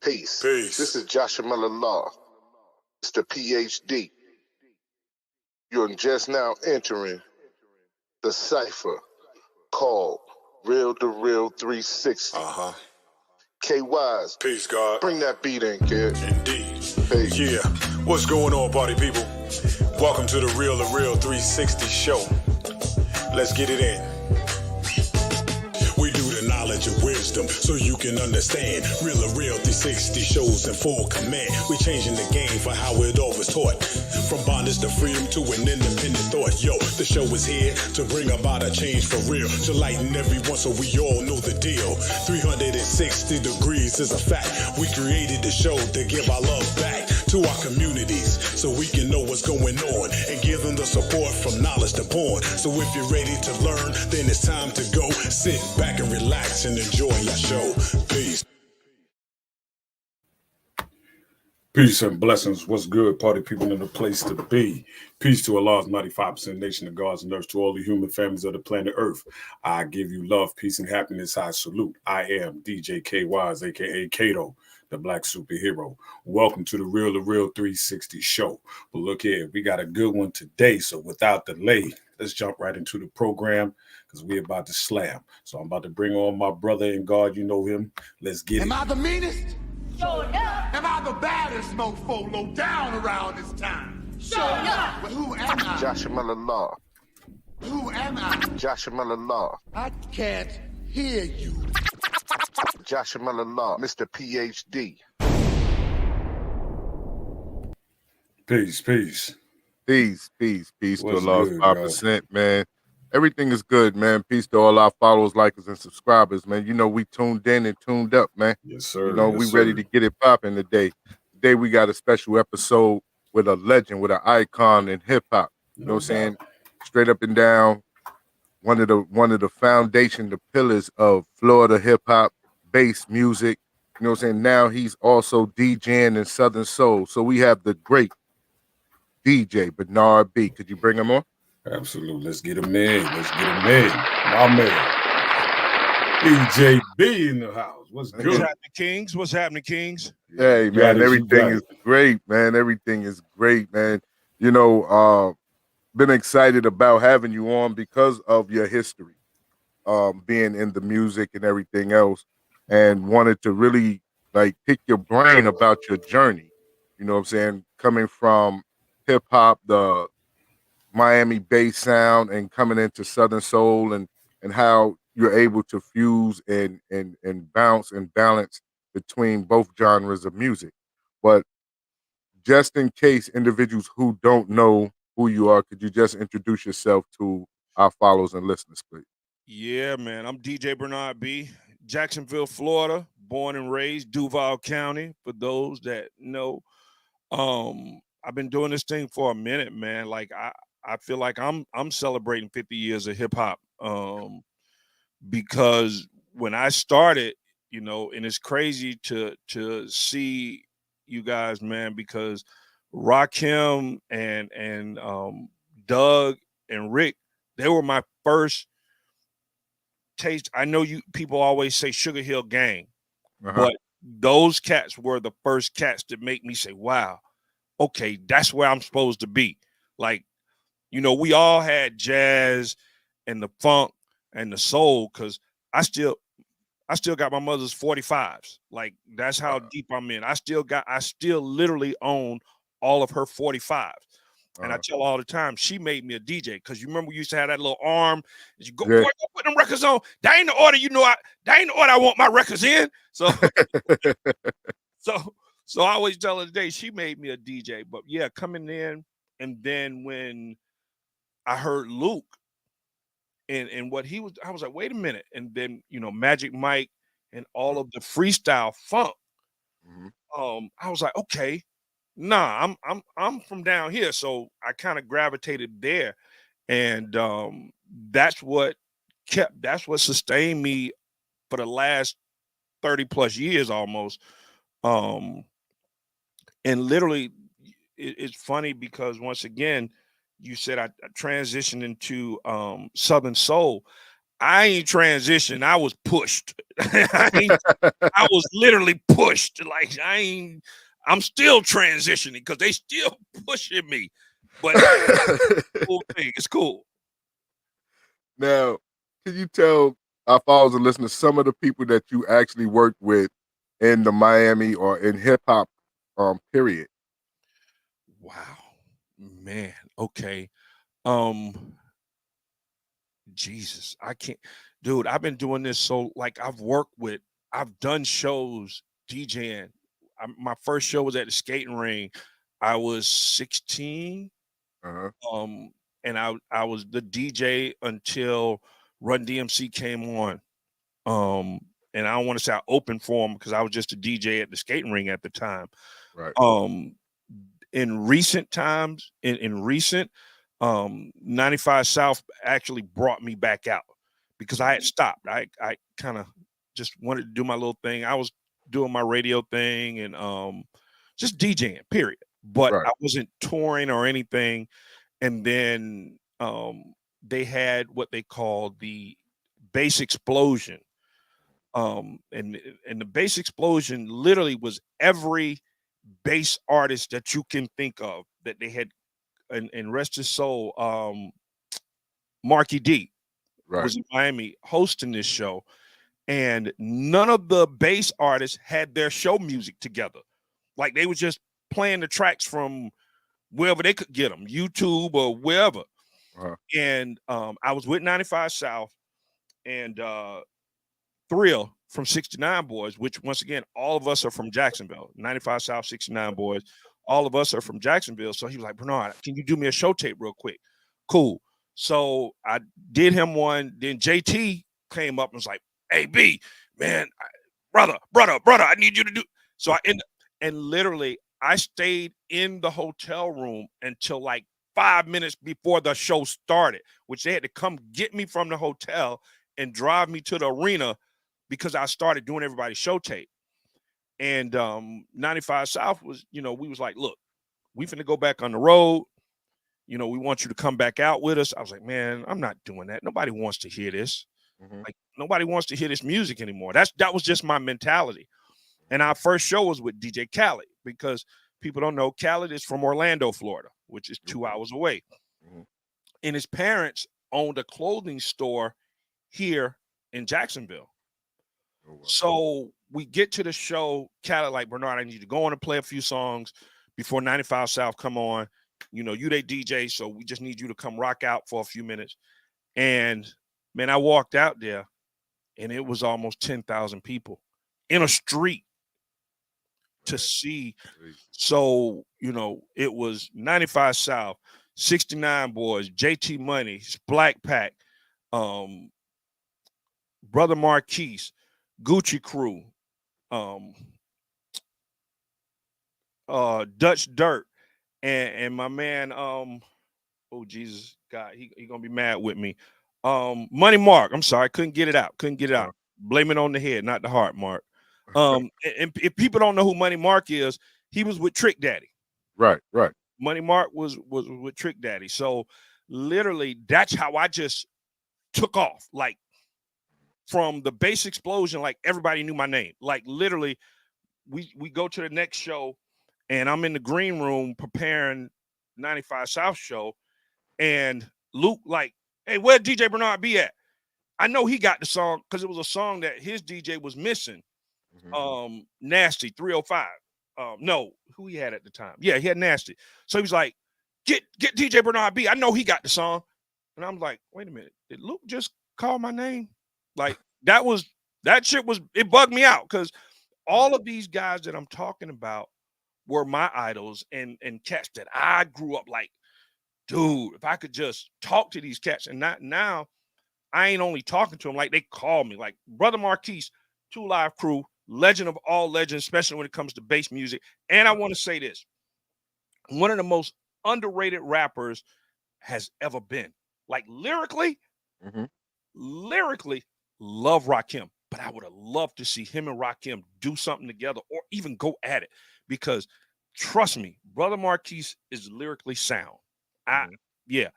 Peace. Peace. This is Joshua Miller Law, Mr. PhD. You're just now entering the cipher called Real2reel360. KYs. Peace, God. Bring that beat in, kid. Indeed. Peace. Yeah. What's going on, party people? Welcome to the Real2reel360 show. Let's get it in. We do the knowledge of wisdom so you can understand. Real2reel360 shows in full command. We changing the game for how it all was taught. From bondage to freedom to an independent thought. Yo, the show is here to bring about a change for real. To lighten everyone so we all know the deal. 360 degrees is a fact. We created the show to give our love back to our communities so we can know what's going on and give them the support from knowledge to porn. So if you're ready to learn, then it's time to go. Sit back and relax and enjoy your show. Peace. Peace and blessings. What's good, party people in the place to be? Peace to Allah's 95% nation of gods and earth, to all the human families of the planet Earth. I give you love, peace, and happiness. I salute. I am DJ KYs, aka Kato, the black superhero. Welcome to the Real2reel360 show. But look here, we got a good one today. So without delay, let's jump right into the program because we're about to slam. So I'm about to bring on my brother in God. You know him. Let's get it. Am I the meanest? Sure enough. Am I the baddest mofo low down around this time? Sure enough. But who am I? Joshua Miller Law. Who am I? Joshua Miller Law. I can't hear you. Joshua Miller Law, Mr. PhD. Peace, peace. Peace What's to Allah's good, 5%, man. Everything is good, man. Peace to all our followers, likers, and subscribers, man. You know, we tuned in and tuned up, man. Yes, sir. You know, yes, we sir. ready to get it popping today. Today we got a special episode with a legend, with an icon in hip hop. You know what I'm saying? Straight up and down. One of the foundation, the pillars of Florida hip hop, bass music. You know what I'm saying? Now he's also DJing in Southern Soul. So we have the great DJ Bernard B. Could you bring him on? Absolutely. Let's get him in. My man. DJ B in the house. What's good? What's happening, Kings? What's happening, Kings? Hey, got man, it, you everything got is it. great, man. Everything is great, man. You know, been excited about having you on because of your history, being in the music and everything else, and wanted to really like pick your brain about your journey. You know what I'm saying? Coming from hip hop, the Miami bass sound, and coming into Southern Soul, and how you're able to fuse and bounce and balance between both genres of music. But just in case individuals who don't know who you are, could you just introduce yourself to our followers and listeners, please? Yeah, man. I'm DJ Bernard B. Jacksonville, Florida, born and raised, Duval County, for those that know. I've been doing this thing for a minute, man. Like I feel like I'm celebrating 50 years of hip hop. Because when I started, you know, and it's crazy to see you guys, man, because Rakim and Doug and Rick, they were my first taste. I know you people always say Sugar Hill Gang, but those cats were the first cats that make me say, wow, okay, that's where I'm supposed to be. Like, you know, we all had jazz and the funk and the soul, because I still got my mother's 45s. Like, that's how deep I'm in. I still literally own all of her 45s. And I tell all the time, she made me a DJ, because you remember we used to have that little arm. You go, boy, go put them records on. That ain't the order, that ain't the order I want my records in. So so I always tell her today, she made me a DJ. But yeah, coming in, and then when I heard Luke and what he was, I was like, wait a minute. And then, you know, Magic Mike and all of the freestyle funk. I was like, okay, nah, I'm from down here. So I kind of gravitated there. And that's what sustained me for the last 30 plus years almost. And literally, it's funny because once again, you said I transitioned into Southern Soul. I ain't transitioned. I was pushed. I was literally pushed. Like I'm still transitioning because they still pushing me. But cool thing. It's cool. Now, can you tell our followers and listeners some of the people that you actually worked with in the Miami or in hip hop period? Wow. Man. Okay. Jesus, I can't, dude. I've been doing this so like I've done shows DJing. My first show was at the skating ring. I was 16, Uh-huh. and I was the DJ until Run DMC came on. And I don't want to say I opened for him because I was just a DJ at the skating ring at the time. Right. In recent times, in recent 95 South actually brought me back out because I had stopped. I kind of just wanted to do my little thing. I was doing my radio thing and just DJing, period. But Right. I wasn't touring or anything. And then they had what they called the bass explosion. And the bass explosion literally was every bass artist that you can think of that they had, and rest his soul, Marky D Right. was in Miami hosting this show, and none of the bass artists had their show music together. Like they was just playing the tracks from wherever they could get them, YouTube or wherever. Uh-huh. And I was with 95 South and Thrill from 69 Boys, which once again, all of us are from Jacksonville. 95 South, 69 Boys, all of us are from Jacksonville. So he was like, Bernard, can you do me a show tape real quick? Cool. So I did him one. Then JT came up and was like, hey, B, man, brother, I need you to do. So and literally I stayed in the hotel room until like 5 minutes before the show started, which they had to come get me from the hotel and drive me to the arena because I started doing everybody's show tape. And 95 South was, we was like, look, we finna go back on the road. We want you to come back out with us. I was like, man, I'm not doing that. Nobody wants to hear this. Mm-hmm. Like nobody wants to hear this music anymore. That was just my mentality. And our first show was with DJ Khaled because people don't know Khaled is from Orlando, Florida, which is 2 hours away. Mm-hmm. And his parents owned a clothing store here in Jacksonville. Oh, wow. So we get to the show, Khaled like, Bernard, I need you to go on and play a few songs before 95 South come on. You they DJ, so we just need you to come rock out for a few minutes. And man, I walked out there and it was almost 10,000 people in a street to see. So, it was 95 South, 69 Boys, JT Money, Black Pack, Brother Marquise, Gucci Crew, Dutch Dirt, and my man, oh Jesus, God, he gonna be mad with me. Money Mark, I'm sorry, couldn't get it out. Blame it on the head, not the heart, Mark. And if people don't know who Money Mark is, he was with Trick Daddy. Right. Money Mark was with Trick Daddy. So literally, that's how I just took off. Like from the bass explosion, like everybody knew my name. Like literally, we go to the next show, and I'm in the green room preparing 95 South show, and Luke like, hey, where DJ Bernard be at? I know he got the song because it was a song that his DJ was missing. Mm-hmm. Nasty 305. No, who he had at the time? Yeah, he had Nasty. So he was like, get DJ Bernard B. I know he got the song. And I'm like, wait a minute, did Luke just call my name? Like that shit was, it bugged me out because all of these guys that I'm talking about were my idols and cats that I grew up like, dude, if I could just talk to these cats. And not now, I ain't only talking to them, like they call me, like Brother Marquise, 2 Live Crew, legend of all legends, especially when it comes to bass music. And I want to say this, one of the most underrated rappers has ever been. Like lyrically, love Rakim. But I would have loved to see him and Rakim do something together or even go at it because trust me, Brother Marquise is lyrically sound. Yeah.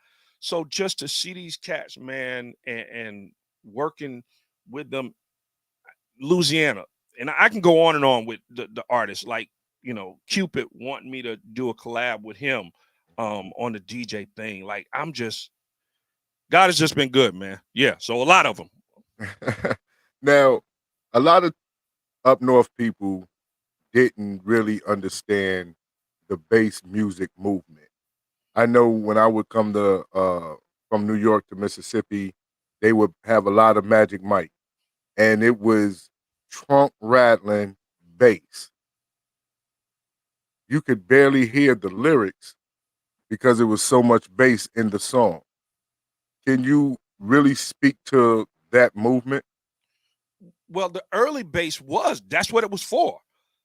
So just to see these cats, man, and working with them, Louisiana, and I can go on with the artists like, you know, Cupid wanting me to do a collab with him on the DJ thing. Like, God has just been good, man. Yeah, so a lot of them. Now, a lot of up north people didn't really understand the bass music movement. I know when I would come to from New York to Mississippi, they would have a lot of Magic Mike, and it was trunk rattling bass. You could barely hear the lyrics because it was so much bass in the song. Can you really speak to that movement? Well, the early bass that's what it was for.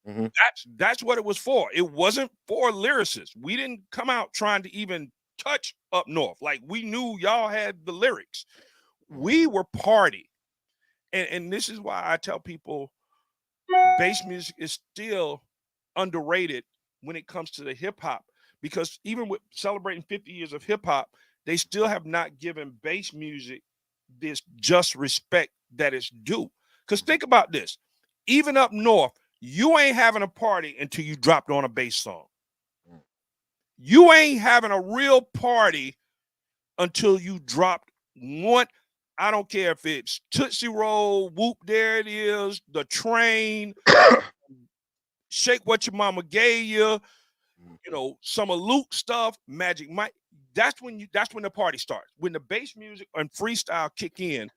Mhm. That's what it was for. It wasn't for lyricists. We didn't come out trying to even touch up north. Like, we knew y'all had the lyrics. We were party. And this is why I tell people bass music is still underrated when it comes to the hip hop, because even with celebrating 50 years of hip hop, they still have not given bass music this just respect that it's due. Because think about this, even up north, you ain't having a party until you dropped on a bass song. You ain't having a real party until you dropped one. I don't care if it's Tootsie Roll, Whoop, There It Is, The Train, Shake What Your Mama Gave You, you know, some of Luke stuff, Magic Mike. That's when the party starts. When the bass music and freestyle kick in,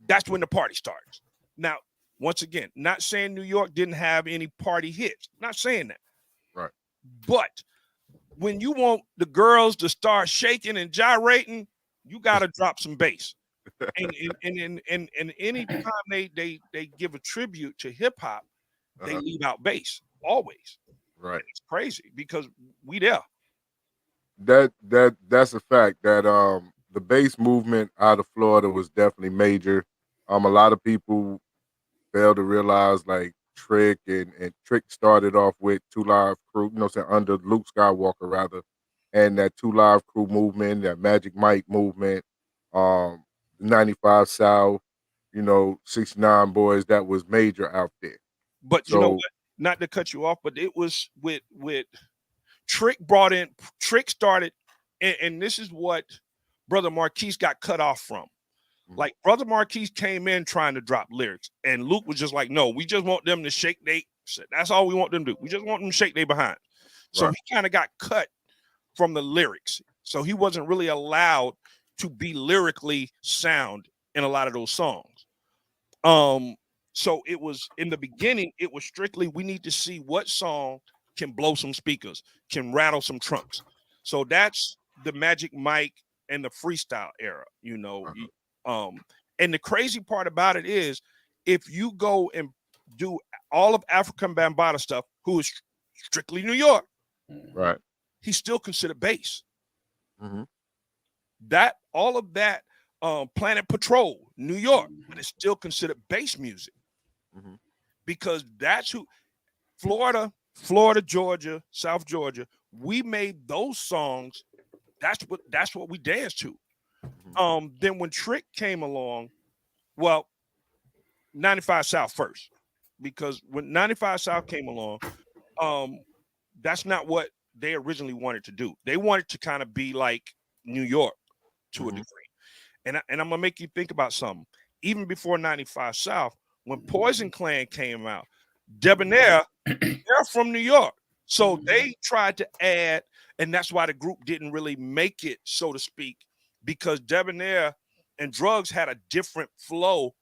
that's when the party starts. Now, once again, not saying New York didn't have any party hits. Not saying that. Right. But when you want the girls to start shaking and gyrating, you got to drop some bass. And any time they give a tribute to hip hop, they leave out bass always. Right. It's crazy because we there. That's a fact. That the bass movement out of Florida was definitely major. A lot of people fail to realize, like, Trick and Trick started off with Two Live Crew, you know, saying under Luke Skywalker rather, and that Two Live Crew movement, that Magic Mike movement, the 95 South, you know, 69 Boys, that was major out there. But you know what? Not to cut you off, but it was with Trick started, and this is what Brother Marquise got cut off from. Like, Brother Marquise came in trying to drop lyrics, and Luke was just like, no, we just want them to shake that's all we want them to do. We just want them to shake their behind. So he kind of got cut from the lyrics. So he wasn't really allowed to be lyrically sound in a lot of those songs. So it was, in the beginning, it was strictly, we need to see what song can blow some speakers, can rattle some trunks. So that's the Magic Mike and the freestyle era, you know. And the crazy part about it is, if you go and do all of African Bambaataa stuff, who is strictly New York, right, he's still considered bass. Mm-hmm. That all of that Planet Patrol, New York, but it's still considered bass music, because that's who Florida, Georgia, South Georgia. We made those songs. That's what we danced to. Then when Trick came along, well, 95 South first, because when 95 South came along, that's not what they originally wanted to do. They wanted to kind of be like New York to a degree. And I'm gonna make you think about something. Even before 95 South, when Poison Clan came out, Debonair, they're from New York. So they tried to add, and that's why the group didn't really make it, so to speak, because Debonair and Drugs had a different flow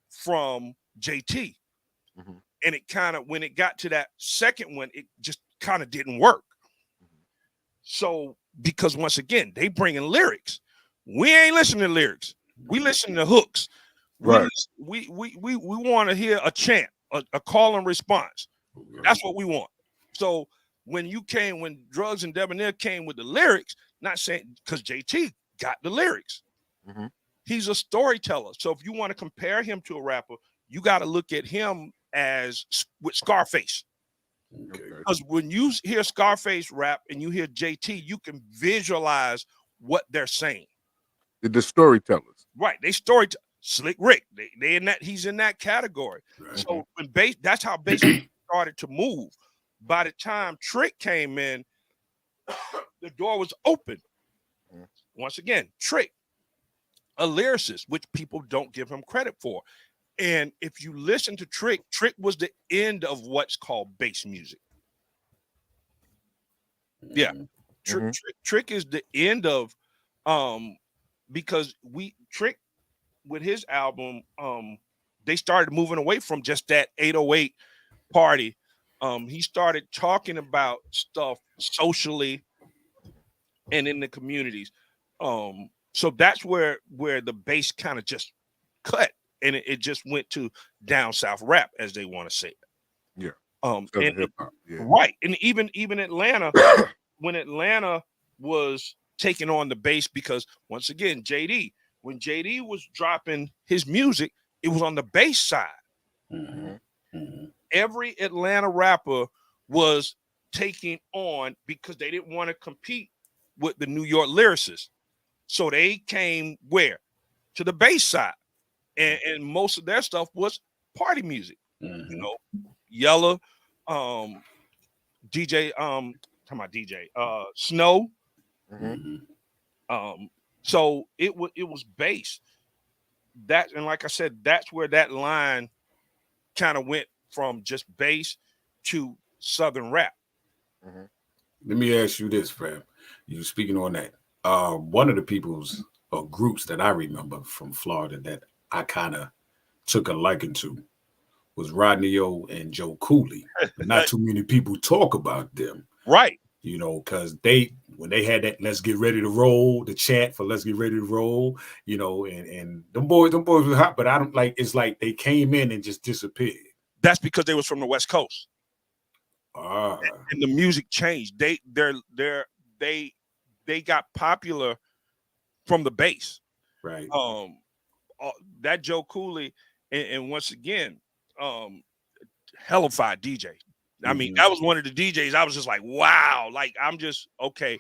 from JT. And it kind of, when it got to that second one, it just kind of didn't work. So, because once again, they bring in lyrics. We ain't listening to lyrics. We listen to hooks. Right. We want to hear a chant, a call and response. That's what we want. So when Drugs and Debonair came with the lyrics, not saying, because JT got the lyrics. He's a storyteller. So if you want to compare him to a rapper, you got to look at him as with Scarface. Because when you hear Scarface rap and you hear JT, you can visualize what they're saying. The storytellers. Right. Slick Rick. They in that, he's in that category. Right. So when bass, that's how bass started to move. By the time Trick came in, the door was open. Once again, Trick, a lyricist, which people don't give him credit for. And if you listen to Trick, Trick was the end of what's called bass music. Yeah. Trick is the end of because Trick with his album, they started moving away from just that 808 party. He started talking about stuff socially and in the communities. So that's where the bass kind of just cut, and it just went to down south rap, as they want to say it. Yeah. And hip-hop, yeah. Right. And even Atlanta, when Atlanta was taking on the bass, because once again, when JD was dropping his music, it was on the bass side. Every Atlanta rapper was taking on, because they didn't want to compete with the New York lyricists. So they came where? To the bass side. And most of their stuff was party music. You know, Yella, DJ, talking about DJ, Snow. So it was bass. That, and like I said, that's where that line kind of went from just bass to Southern rap. Let me ask you this, fam. You speaking on that. One of the people's or groups that I remember from Florida that I kind of took a liking to was Rodney O and Joe Cooley. But not too many people talk about them. Right. You know, because when they had that "Let's Get Ready to Roll," the chant for "Let's Get Ready to Roll," you know, and them boys were hot, but I don't like. It's like they came in and just disappeared. That's because they was from the West Coast. And the music changed. They got popular from the bass. Right. That Joe Cooley, and once again, hellified DJ. I mean, that was one of the DJs. I was just like, wow, like I'm just okay.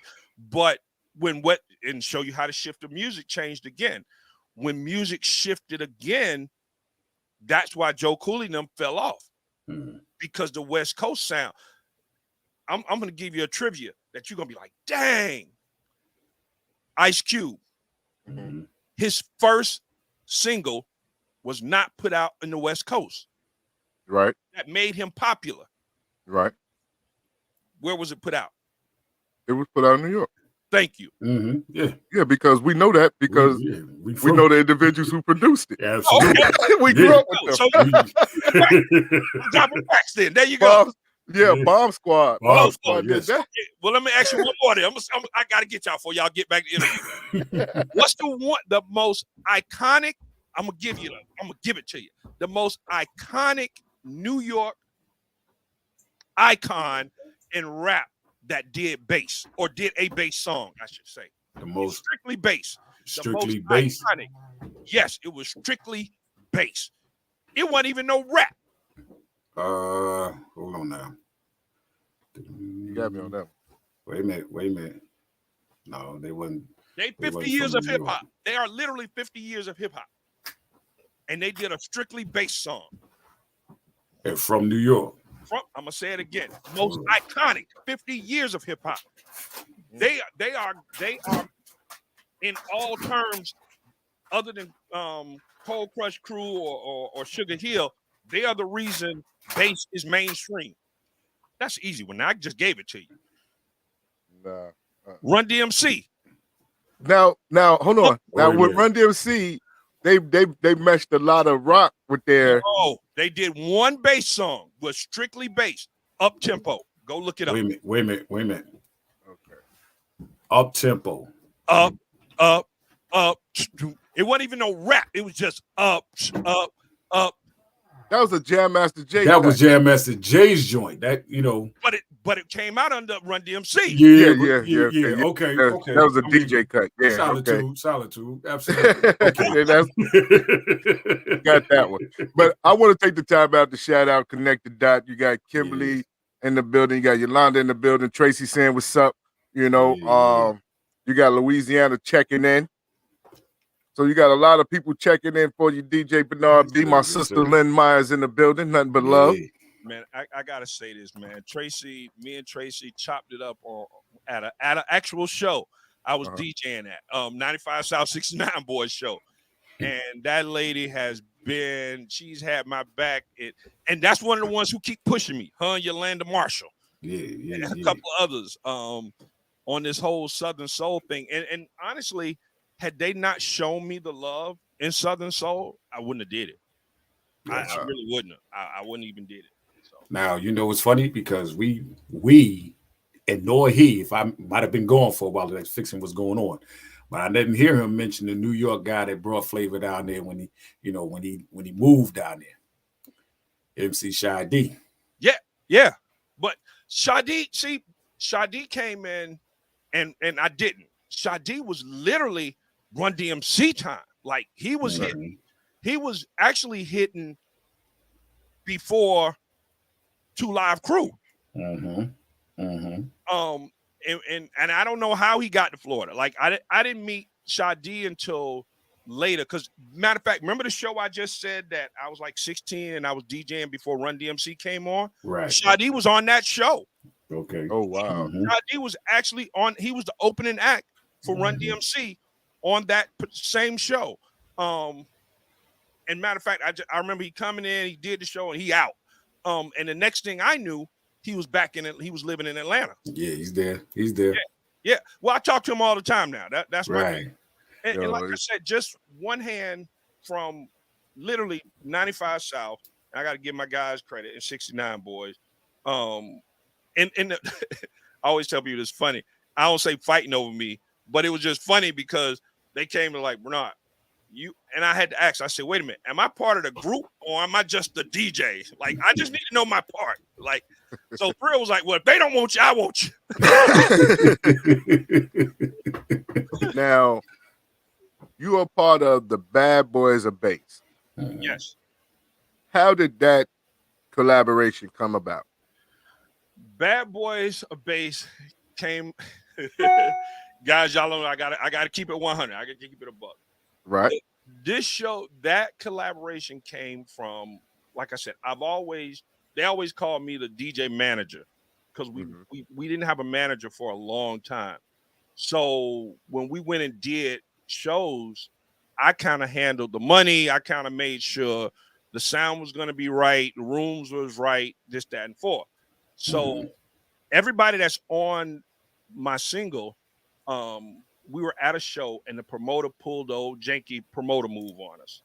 But and show you how the shift of music changed again. When music shifted again, that's why Joe Cooley and them fell off, because the West Coast sound. I'm going to give you a trivia that you're going to be like, dang. Ice Cube, his first single was not put out in the West Coast. Right. That made him popular. Right. Where was it put out? It was put out in New York. Thank you. Yeah. Yeah, because we know that because we know the individuals who produced it. Yeah, absolutely. We grew up with them. Dropping facts then. There you go. Bomb Squad. Bomb Squad did that. Well, let me ask you one more. I got to get y'all before y'all get back to the interview. What's the most iconic? I'm gonna give it to you. The most iconic New York icon in rap that did bass or did a bass song, I should say. The most strictly bass. Strictly bass. Iconic. Yes, it was strictly bass. It wasn't even no rap. Hold on now. You got me on that one. Wait a minute. No, they wasn't. They 50 years of hip hop. They are literally 50 years of hip hop. And they did a strictly bass song. And from New York. I'm gonna say it again. Most iconic 50 years of hip hop. They are in all terms, other than Cold Crush Crew or Sugar Hill, they are the reason bass is mainstream. That's an easy one. I just gave it to you. Run DMC. Now, hold on. Now with Run DMC, they meshed a lot of rock with their. Oh, they did one bass song, was strictly bass, up tempo. Go look it up. Wait a minute. Okay. Up tempo. Up. It wasn't even no rap. It was just up. That was a Jam Master Jay. That was Jam Master Jay's joint. That, you know. But it came out under Run DMC. Yeah. Okay. That was a DJ cut. Yeah. Solitude. Absolutely. Okay. Got that one. But I want to take the time out to shout out Connect the Dot. You got Kimberly in the building. You got Yolanda in the building. Tracy saying what's up. You know, you got Louisiana checking in. So you got a lot of people checking in for you, DJ Bernard B. Yes, My sir. sister Lynn Myers in the building. Nothing but love. Yeah. Man, I gotta say this, man. Me and Tracy chopped it up at an actual show. I was DJing at 95 South 69 Boys show. And that lady she's had my back. And that's one of the ones who keep pushing me. Her and Yolanda Marshall. Yeah. And a couple others on this whole Southern Soul thing. And honestly, had they not shown me the love in Southern Soul, I wouldn't have did it. Yes. I really wouldn't have. I wouldn't even did it. So. Now, you know it's funny because we and nor he, if I might have been gone for a while, that fixing was going on. But I didn't hear him mention the New York guy that brought flavor down there when he moved down there. MC Shy D. Yeah. But Shadi came in and I didn't. Shadi was literally Run DMC time. Like he was hitting. He was actually hitting before 2 Live Crew. And I don't know how he got to Florida. Like I didn't meet Shadi until later. Because matter of fact, remember the show I just said that I was like 16 and I was DJing before Run DMC came on? Right. Shadi was on that show. Okay. Oh wow. Shadi was actually on. He was the opening act for Run DMC on that same show. And matter of fact, I remember he coming in, he did the show, and he out. And the next thing I knew, he was back in it. He was living in Atlanta. Yeah, he's there. Yeah. Well, I talk to him all the time now. That's right. My and like I said, just one hand from literally 95 South. I got to give my guys credit and 69 Boys. And I always tell people it's funny. I don't say fighting over me, but it was just funny because they came to like, Bernard, and I had to ask. I said, wait a minute, am I part of the group or am I just the DJ? Like, I just need to know my part. Like, so Thrill was like, well, if they don't want you, I want you. Now, you are part of the Bad Boys of Bass. Yes. How did that collaboration come about? Bad Boys of Bass came. Guys, y'all know I gotta keep it 100. I gotta keep it a buck. Right. This show, that collaboration came from, like I said, they always called me the DJ manager because we didn't have a manager for a long time. So when we went and did shows, I kind of handled the money. I kind of made sure the sound was going to be right, the rooms was right, this, that, and forth. So everybody that's on my single, we were at a show and the promoter pulled the old janky promoter move on us.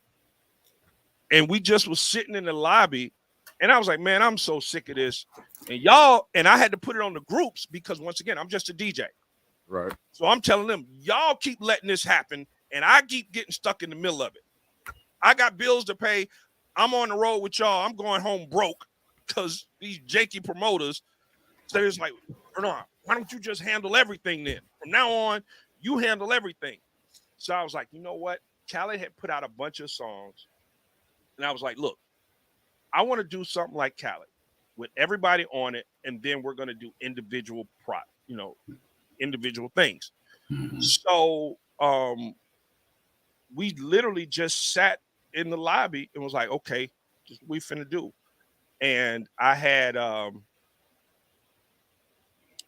And we just was sitting in the lobby and I was like, man, I'm so sick of this. And I had to put it on the groups because once again, I'm just a DJ. Right. So I'm telling them, y'all keep letting this happen and I keep getting stuck in the middle of it. I got bills to pay. I'm on the road with y'all. I'm going home broke because these janky promoters. So it's like, Bernard, why don't you just handle everything then? From now on, you handle everything. So I was like, you know what? Khaled had put out a bunch of songs. And I was like, look, I want to do something like Khaled with everybody on it. And then we're going to do individual individual things. So we literally just sat in the lobby and was like, okay, just what we finna do. And I had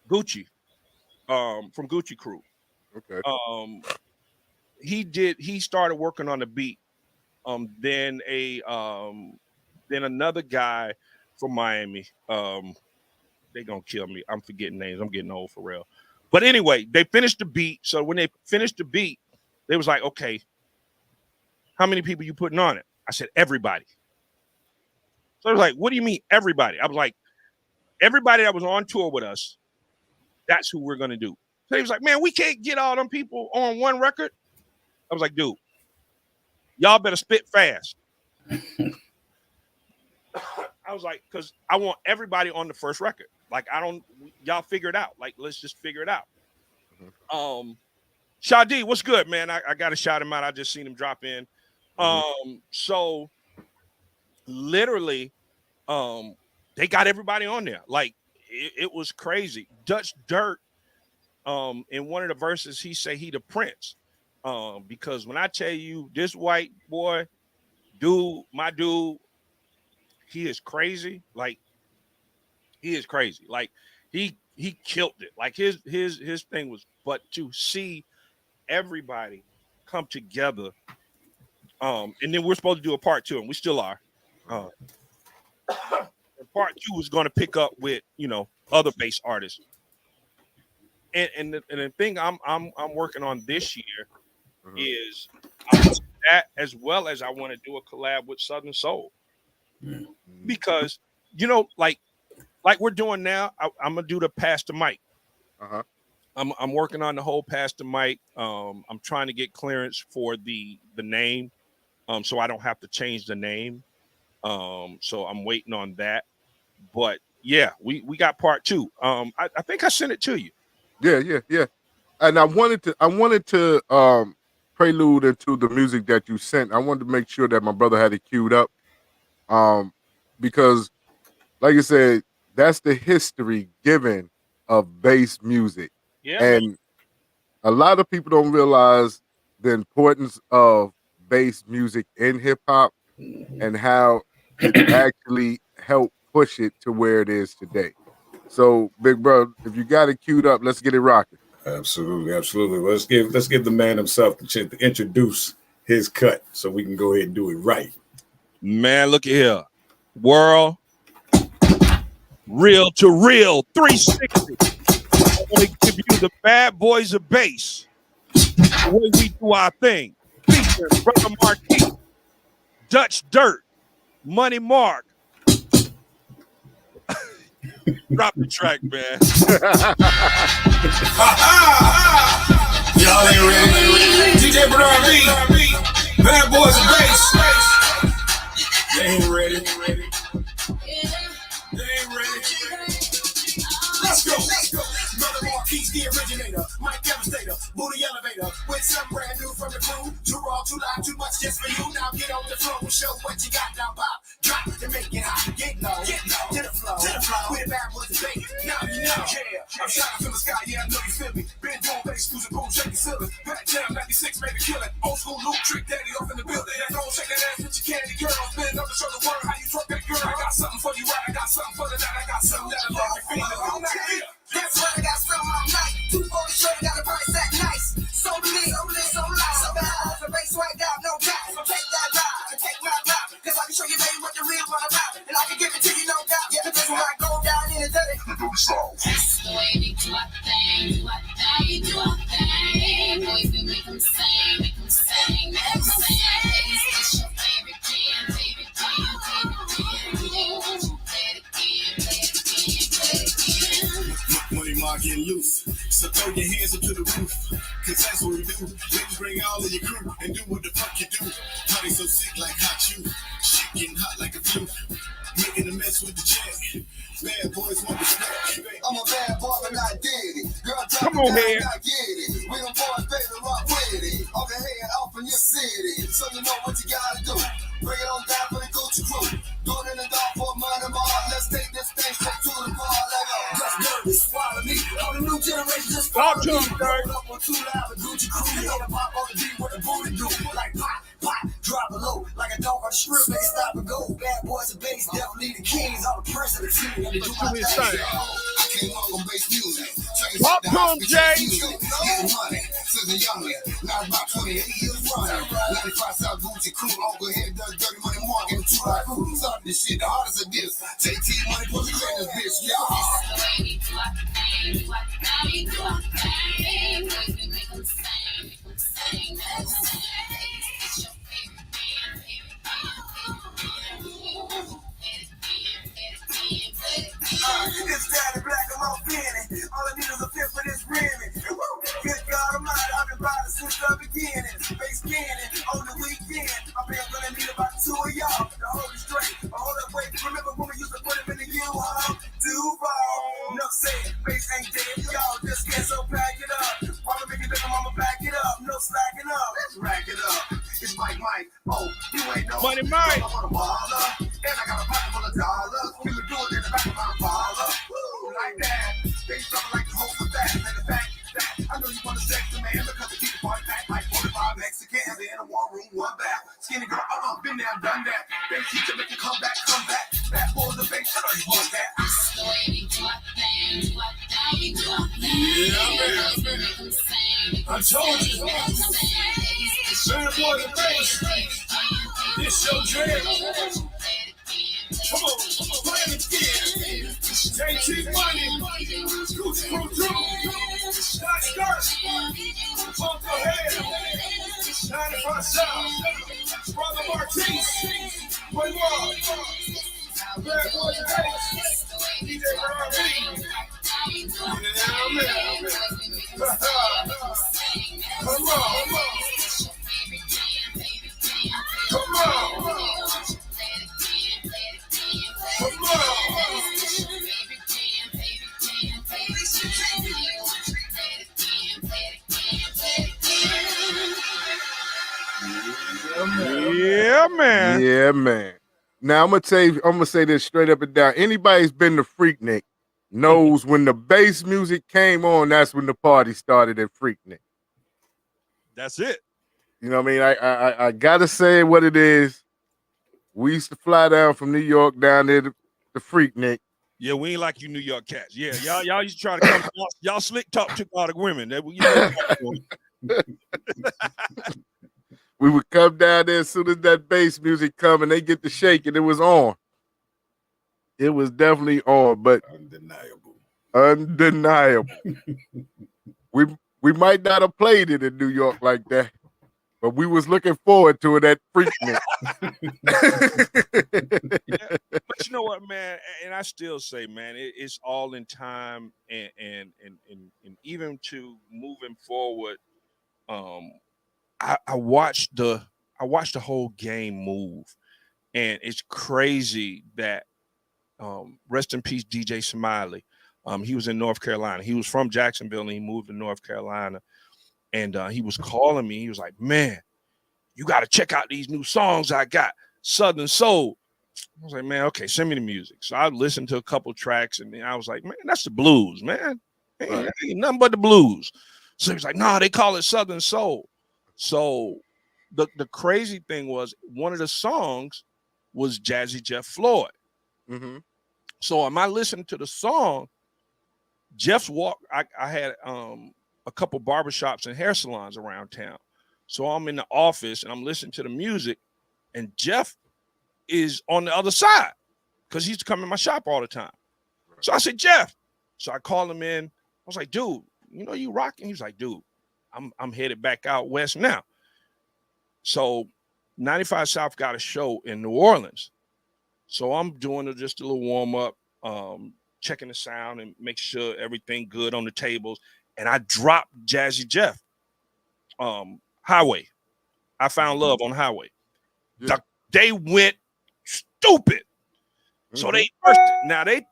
Gucci from Gucci Crew. Okay. He started working on the beat. Then another guy from Miami. They gonna kill me. I'm forgetting names. I'm getting old for real. But anyway, they finished the beat. So when they finished the beat, they was like, okay, how many people you putting on it? I said, everybody. So I was like, what do you mean everybody? I was like, everybody that was on tour with us, that's who we're going to do. So he was like, man, we can't get all them people on one record. I was like, dude, y'all better spit fast. I was like, because I want everybody on the first record. Like, y'all figure it out. Like, let's just figure it out. Shadi, what's good, man? I got to shout him out. I just seen him drop in. So literally, they got everybody on there. Like, it was crazy. Dutch Dirt, in one of the verses, he say he the Prince. Because when I tell you this white boy, my dude, he is crazy. Like he is crazy. Like he killed it. Like his thing was, but to see everybody come together, and then we're supposed to do a part 2, and we still are. And part 2 is going to pick up with other bass artists. And the thing I'm working on this year is that, as well as I want to do a collab with Southern Soul, because like we're doing now. I'm gonna do the Pastor Mike. I'm working on the whole Pastor Mike. I'm trying to get clearance for the name, so I don't have to change the name. So I'm waiting on that. But yeah, we got part 2. I think I sent it to you. Yeah. And I wanted to prelude into the music that you sent. I wanted to make sure that my brother had it queued up. Because like I said, that's the history given of bass music. Yeah. And a lot of people don't realize the importance of bass music in hip hop and how it actually helped push it to where it is today. So, big brother, if you got it queued up, let's get it rocking. Absolutely. Let's give the man himself the chance to introduce his cut, so we can go ahead and do it right. Man, look at here, world, Real2reel360. I want to give you the bad boys of bass, the way we do our thing. Featuring Brother Marquis, Dutch Dirt, Money Mark. Drop the track, man. Y'all ain't ready. DJ Bernard B. Bad boys of bass. They ain't ready. Let's go. Brother Marquis, the originator. Mike Devastator. Booty elevator. With some brand new from the crew. Too raw, too loud, too much just for you. Now get on the floor and show what you got. Now pop, drop, and make it hot. Get low, to the floor. With a bad boys of bass. Now you know. Yeah, I'm shining from the sky. Yeah, I know you feel me. Been doing bass, cruising, boom, shaking ceiling. Back jam, 96, baby, kill it. Old school loop, trick daddy off in the building. Don't shake that ass with your candy girl. Spin up to show the world how you twerk that girl. I got something for you right. I got something for the night. I got something that'll make you feel it all night. That's right, I got something all night. 240 straight, got a price that nice. So lit, so loud. So bad, off the bass right out, no doubt. So take that ride and take my ride. Cause I can show you, baby, what the real one about. And I can give it to you, no doubt. Yeah, because when I go down in the dirty, That's the way we do our thing, do our thing. Boys, we make them sing, make them sing, make them sing. It's your favorite jam, favorite jam, favorite jam. Play it again, play it again, play it again. Money Mark getting loose. So throw your hands up to the roof. Cause that's what we do. Let me bring all of your crew and do what the fuck you do. Party so sick like hot chew. Shit getting hot like a flu. Making a mess with the check. Bad boys want respect. I'm a bad boy, but I did it. Girl, Come on, man. I get it. We them boys, baby, rock with it. Off the head, off in your city. So you know what you gotta do. Bring it on down for the Gucci crew. Going in the dark for money bar. Let's take this thing straight to the bar. Just nervous, swallow me. All the new generation just Talk to follow him, me. Dirk. Roll up on too loud, the Gucci crew. You know the pop on the beat, what the booty do. Like pop, pop, drop it low. Like a dog on the strip, make it stop and go. Bad boys and bass, definitely the kings. All the prince of the team. Let me do my thing. I came up on bass music. Talk to him, Jay. Getting money since a youngin'. Now about 28 years running. 95 South Gucci crew. Uncle head does dirty money more. Give him 2 like crew. Start this shit. The hardest of this. Take T money, put the in this bitch. Yeah. That's the way we do our thing, do our thing. Boys, we make them sing, make them sing, make them sing. It's your favorite band, favorite band. Play it again, play it again, play it again. It's daddy black, I'm all feeling. All I need is a fifth for this rimming. Good God Almighty, I've been riding since the beginning. Bass cannon on the weekend. I've been gonna need about 2 of y'all to hold it straight. Hold up, wait. Remember when we used to put him in the U-Haul? Duval. No saying, bass ain't dead. Y'all just can't so pack it up. While I'm making little mama back it up. No slacking up. Let's rack it up. It's Mike. Oh, you ain't no Money Mike. I want a baller. And I got a pocket full of dollars. We would do it in the back of my baller. Woo, like that. They something like the host of that. And the fact that I know you want to sex the man because they keep the party back like 45 I told you, man, boy, the bass. This your jam. Come on, play it again. JT Money, Scooch Crew 2, Scott Skirt, Pump Ahead, 95 South, Brother Martins, Boy Rock, Bad Boys Bass, DJ R&B. Yeah, man. Come on. Come on. Come Yeah, man. Yeah, man. Now I'm gonna say this straight up and down. Anybody's been to Freaknik knows when the bass music came on, that's when the party started at Freaknik. That's it. You know what I mean? I gotta say what it is. We used to fly down from New York down there to Freaknik. Yeah, we ain't like you New York cats. Yeah, y'all used to try to come. Y'all slick talk to all the women. We would come down there as soon as that bass music come and they get to shaking. It was on. It was definitely on, but undeniable. We might not have played it in New York like that, but we was looking forward to it at Freaknik. Yeah, but you know what, man, and I still say, man, it's all in time, and even to moving forward. I watched the whole game move, and it's crazy that rest in peace DJ Smiley. He was in North Carolina. He was from Jacksonville and he moved to North Carolina, and he was calling me. He was like, man, you got to check out these new songs I got, Southern Soul. I was like, man, okay, send me the music. So I listened to a couple tracks, and I was like, man, that's the blues, man. Ain't nothing but the blues. So he was like, nah, they call it Southern Soul. So the crazy thing was, one of the songs was Jazzy Jeff Floyd. Mm-hmm. So am I listening to the song? Jeff's walk. I had a couple barbershops and hair salons around town. So I'm in the office and I'm listening to the music, and Jeff is on the other side because he's coming to my shop all the time. So I said, Jeff. So I called him in. I was like, dude, you know you rocking? He was like, dude, I'm headed back out west now. So 95 South got a show in New Orleans. So I'm doing just a little warm up, checking the sound and make sure everything good on the tables. And I dropped Jazzy Jeff, Highway. I found love on Highway. Yeah. They went stupid. Mm-hmm. So they first, now they,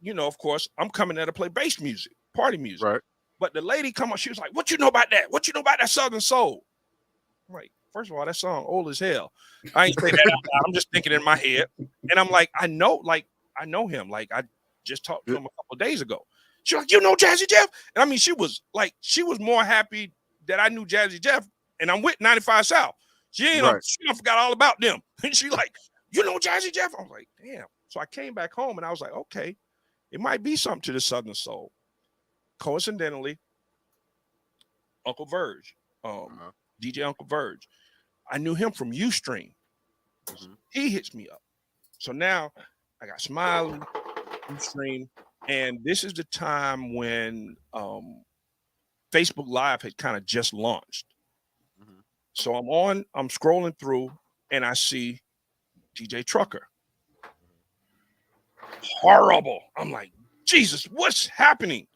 you know, of course, I'm coming there to play bass music, party music. Right. But the lady come up, she was like, what you know about that? What you know about that Southern Soul? I'm like, first of all, that song old as hell. I ain't say that out loud. I'm just thinking in my head. And I'm like, I know him. Like, I just talked to him a couple of days ago. She's like, you know Jazzy Jeff? And I mean, she was more happy that I knew Jazzy Jeff, and I'm with 95 South. She forgot all about them. And she like, you know Jazzy Jeff? I was like, damn. So I came back home and I was like, okay, it might be something to the Southern Soul. Coincidentally, Uncle Verge, DJ Uncle Verge, I knew him from Ustream. Mm-hmm. He hits me up. So now I got Smiley, Ustream, and this is the time when Facebook Live had kind of just launched. Mm-hmm. So I'm scrolling through and I see DJ Trucker. Horrible. I'm like, Jesus, what's happening?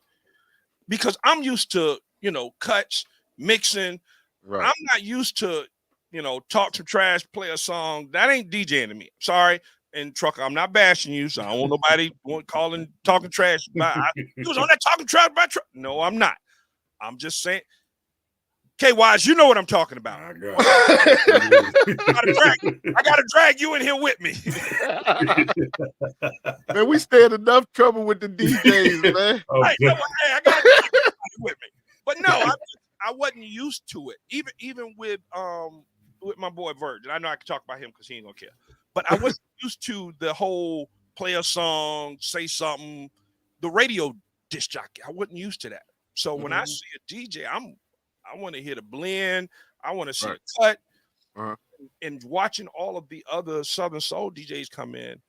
Because I'm used to, you know, cuts, mixing. Right. I'm not used to, you know, talk some trash, play a song. That ain't DJing to me. Sorry. And Trucker, I'm not bashing you, so I don't want nobody talking trash about. You was on that talking trash about Trucker. No, I'm not. I'm just saying. K-Wise, you know what I'm talking about. I gotta drag you in here with me. Man, we stay in enough trouble with the DJs, man. Okay. I gotta drag you with me. But no, I wasn't used to it. Even with my boy Virgin. I know I can talk about him because he ain't gonna care. But I wasn't used to the whole play a song, say something, the radio disc jockey. I wasn't used to that. So when I see a DJ, I want to hear the blend. I want to see Right. the cut. Uh-huh. And watching all of the other Southern Soul DJs come in,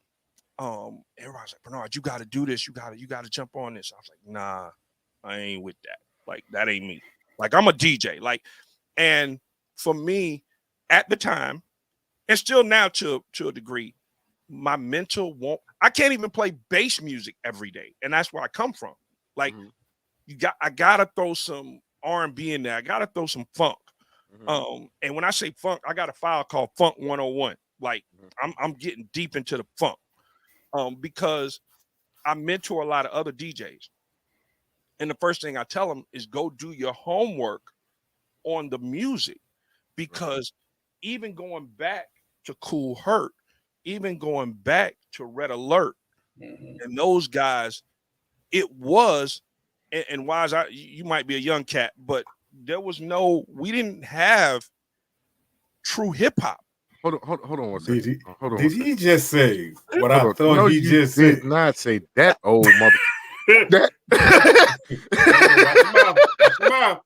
everybody's like, Bernard, you got to do this. You got to jump on this. I was like, nah, I ain't with that. Like, that ain't me. Like, I'm a DJ. Like, and for me, at the time, and still now to a degree, my mental won't. I can't even play bass music every day, and that's where I come from. Like, I gotta throw some R&B in there. I gotta throw some funk. And when I say funk, I got a file called Funk 101. Like, I'm getting deep into the funk, because I mentor a lot of other DJs, and the first thing I tell them is go do your homework on the music, because even going back to Cool Hurt, even going back to Red Alert, and those guys, it was, and Wise, you might be a young cat, but we didn't have true hip hop. Hold on one second. Did he just say what I thought no, he you just did said? not say that, old mother. That Watch your mouth.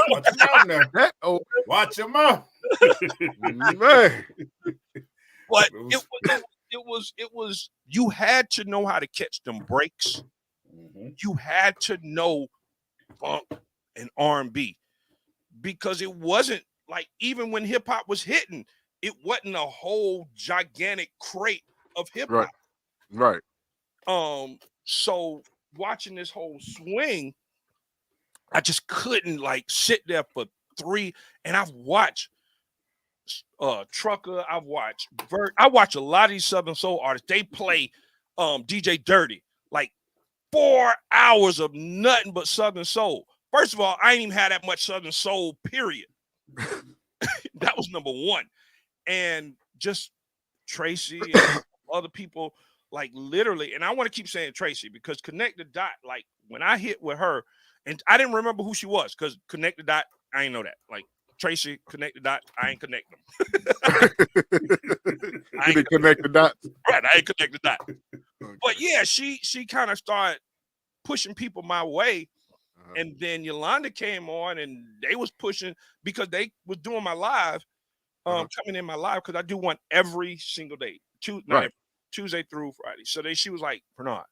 Watch your mouth now. that old Watch your mouth. man. But it was you had to know how to catch them breaks. You had to know funk and R&B, because it wasn't like, even when hip hop was hitting, it wasn't a whole gigantic crate of hip hop. Right. So watching this whole swing, I just couldn't like sit there for 3. And I've watched Trucker, I've watched Bert, I watch a lot of these Southern Soul artists. They play DJ Dirty, like 4 hours of nothing but Southern Soul. First of all, I ain't even had that much Southern Soul, period. That was number one. And just Tracy and other people, like, literally, and I want to keep saying Tracy, because Connect the Dot, like, when I hit with her, and I didn't remember who she was, because Connect the Dot, I ain't know that. Like, Tracy, Connect the Dot, I ain't connect them. You didn't connect the dots. Right, I ain't connect the dot. Okay. But yeah, she kind of started pushing people my way. And then Yolanda came on, and they was pushing, because they was doing my live, coming in my live, because I do one every single day, Tuesday through Friday. So she was like, Bernard,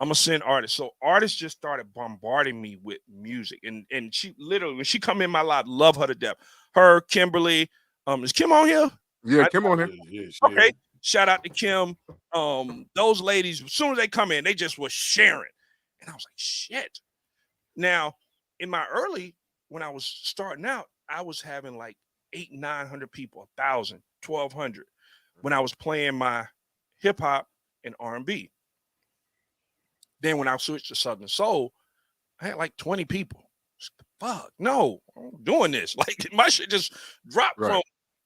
I'm gonna send artists. So artists just started bombarding me with music, and she literally, when she come in my live, love her to death. Her, Kimberly, is Kim on here? Yeah, Kim on here. Okay, shout out to Kim. Those ladies, as soon as they come in, they just was sharing, and I was like, shit. Now, in my early, when I was starting out, I was having like 800-900 people, 1,000, 1,200, when I was playing my hip hop and R&B. Then when I switched to Southern Soul, I had like 20 people. Fuck, no, I'm doing this. Like, my shit just dropped from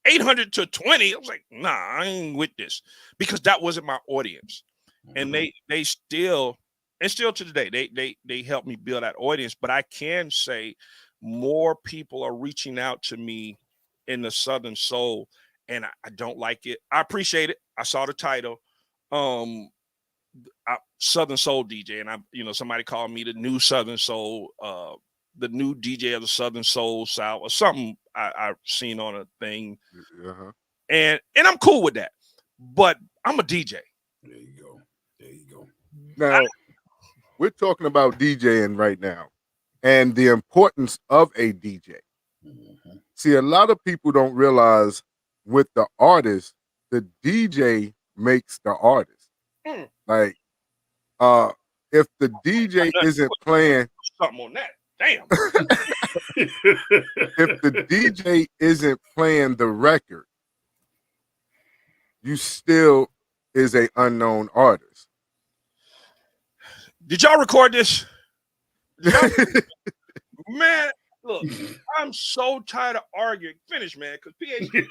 800 to 20. I was like, nah, I ain't with this, because that wasn't my audience. And they still, and still to today, they helped me build that audience. But I can say more people are reaching out to me in the Southern Soul, and I don't like it. I appreciate it. I saw the title. Southern Soul DJ, and somebody called me the new Southern Soul, the new DJ of the Southern Soul South, or something I've seen on a thing. And I'm cool with that, but I'm a DJ. There you go. Now, we're talking about DJing right now, and the importance of a DJ. See, a lot of people don't realize with the artist, the DJ makes the artist. Like, if the DJ isn't playing something on that, damn. If the DJ isn't playing the record, you still is a unknown artist. Did y'all record this? Man, look, I'm so tired of arguing. Finish, man, because PhD.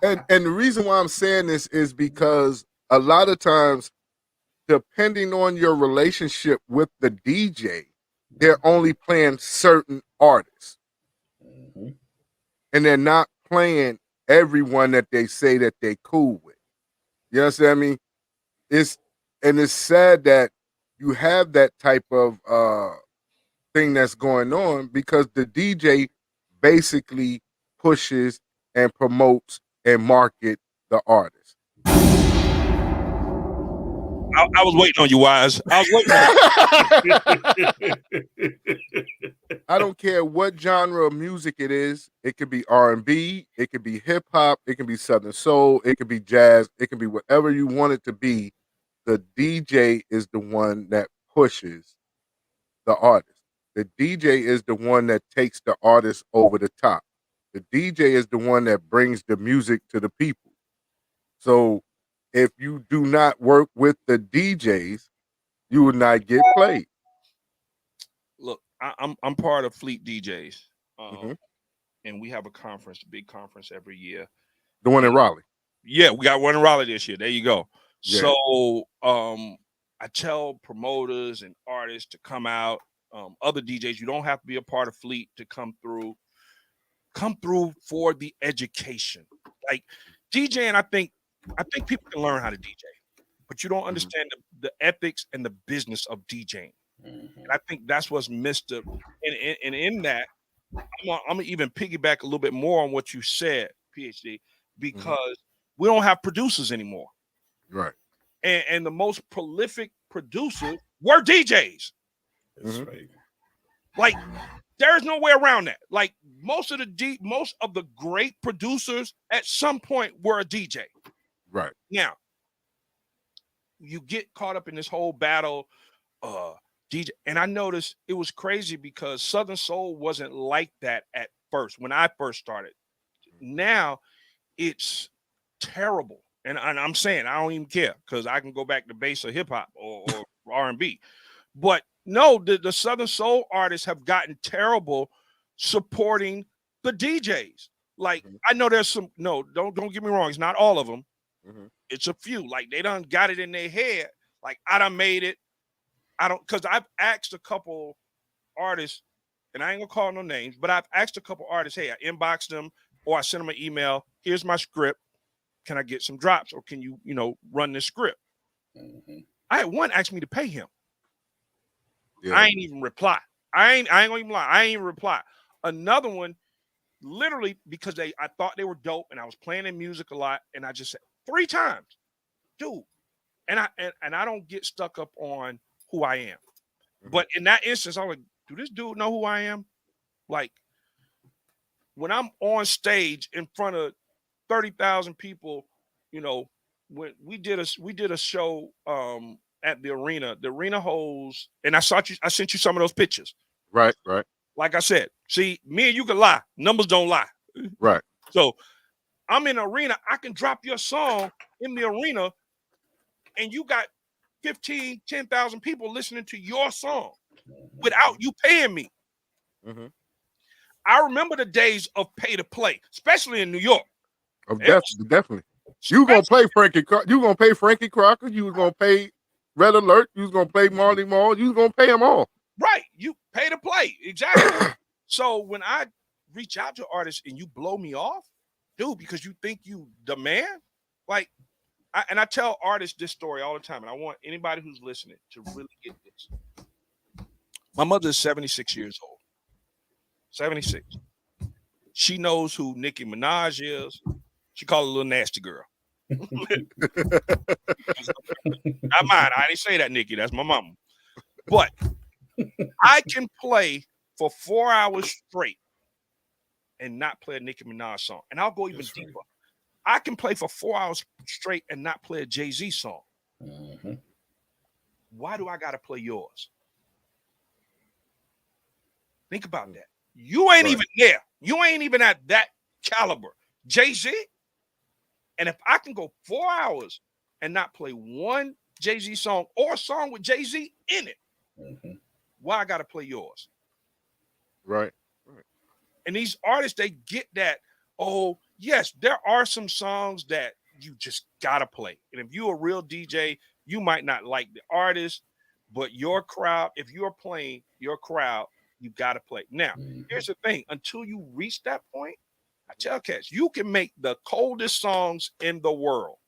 And the reason why I'm saying this is because a lot of times, depending on your relationship with the DJ, they're only playing certain artists. And they're not playing everyone that they say that they cool with. You understand me? It's sad that you have that type of thing that's going on because the DJ basically pushes and promotes and market the artist. I was waiting on you, Wise. I was waiting on you. I don't care what genre of music it is. It could be R&B, it could be hip hop, it can be Southern soul, it could be jazz, it can be whatever you want it to be. The DJ is the one that pushes the artist. The DJ is the one that takes the artist over the top. The DJ is the one that brings the music to the people. So if you do not work with the DJs, you will not get played. Look, I'm part of Fleet DJs, Mhm. and we have a conference, a big conference every year. The one in Raleigh. Yeah, we got one in Raleigh this year. There you go. Yeah. So I tell promoters and artists to come out. Other DJs, you don't have to be a part of Fleet to come through. Come through for the education. Like DJing, I think people can learn how to DJ, but you don't understand the ethics and the business of DJing. And I think that's what's missed up. And in that, I'm gonna even piggyback a little bit more on what you said, PhD, because we don't have producers anymore. Right. And the most prolific producers were DJs. That's right. Like, there's no way around that. Like most of the great producers at some point were a DJ. Right. Now, you get caught up in this whole battle, DJ, and I noticed it was crazy because Southern Soul wasn't like that at first when I first started. Now it's terrible, and I'm saying I don't even care because I can go back to bass or hip hop or R&B, but no, the Southern Soul artists have gotten terrible supporting the DJs. Like I know there's some don't get me wrong, it's not all of them. It's a few. Like they done got it in their head. Like I done made it. I don't, because I've asked a couple artists, and I ain't gonna call no names, but I've asked a couple artists, hey, I inboxed them or I sent them an email. Here's my script. Can I get some drops or can you, run this script? I had one ask me to pay him. Yeah. I ain't even reply. I ain't gonna even lie. I ain't even reply. Another one, literally because I thought they were dope and I was playing their music a lot, and I just said 3 times, dude. And I don't get stuck up on who I am. But in that instance, I'm like, do this dude know who I am? Like when I'm on stage in front of 30,000 people, when we did a show at the arena holds, and I sent you some of those pictures. Right. Like I said, see, me and you can lie. Numbers don't lie. Right. So I'm in the arena. I can drop your song in the arena and you got 15, 10,000 people listening to your song without you paying me. I remember the days of pay to play, especially in New York. Definitely. You gonna play Frankie? You gonna pay Frankie Crocker? You was gonna pay Red Alert? You was gonna pay Marley Marl? You was gonna pay them all? Right. You pay to play. Exactly. So when I reach out to artists and you blow me off, dude, because you think you the man, like. I tell artists this story all the time, and I want anybody who's listening to really get this. My mother is 76 years old. 76. She knows who Nicki Minaj is. She called her a little nasty girl. Not mine. I didn't say that, Nicki. That's my mama. But I can play for 4 hours straight and not play a Nicki Minaj song. And I'll go even deeper. I can play for 4 hours straight and not play a Jay-Z song. Why do I got to play yours? Think about that. You ain't even there. You ain't even at that caliber. Jay-Z. And if I can go 4 hours and not play one Jay-Z song or a song with Jay-Z in it, why I got to play yours? Right. And these artists, they get that, oh, yes, there are some songs that you just gotta play. And if you're a real DJ, you might not like the artist, but your crowd, if you're playing your crowd, you gotta play. Now, here's the thing. Until you reach that point, I tell cats, you can make the coldest songs in the world.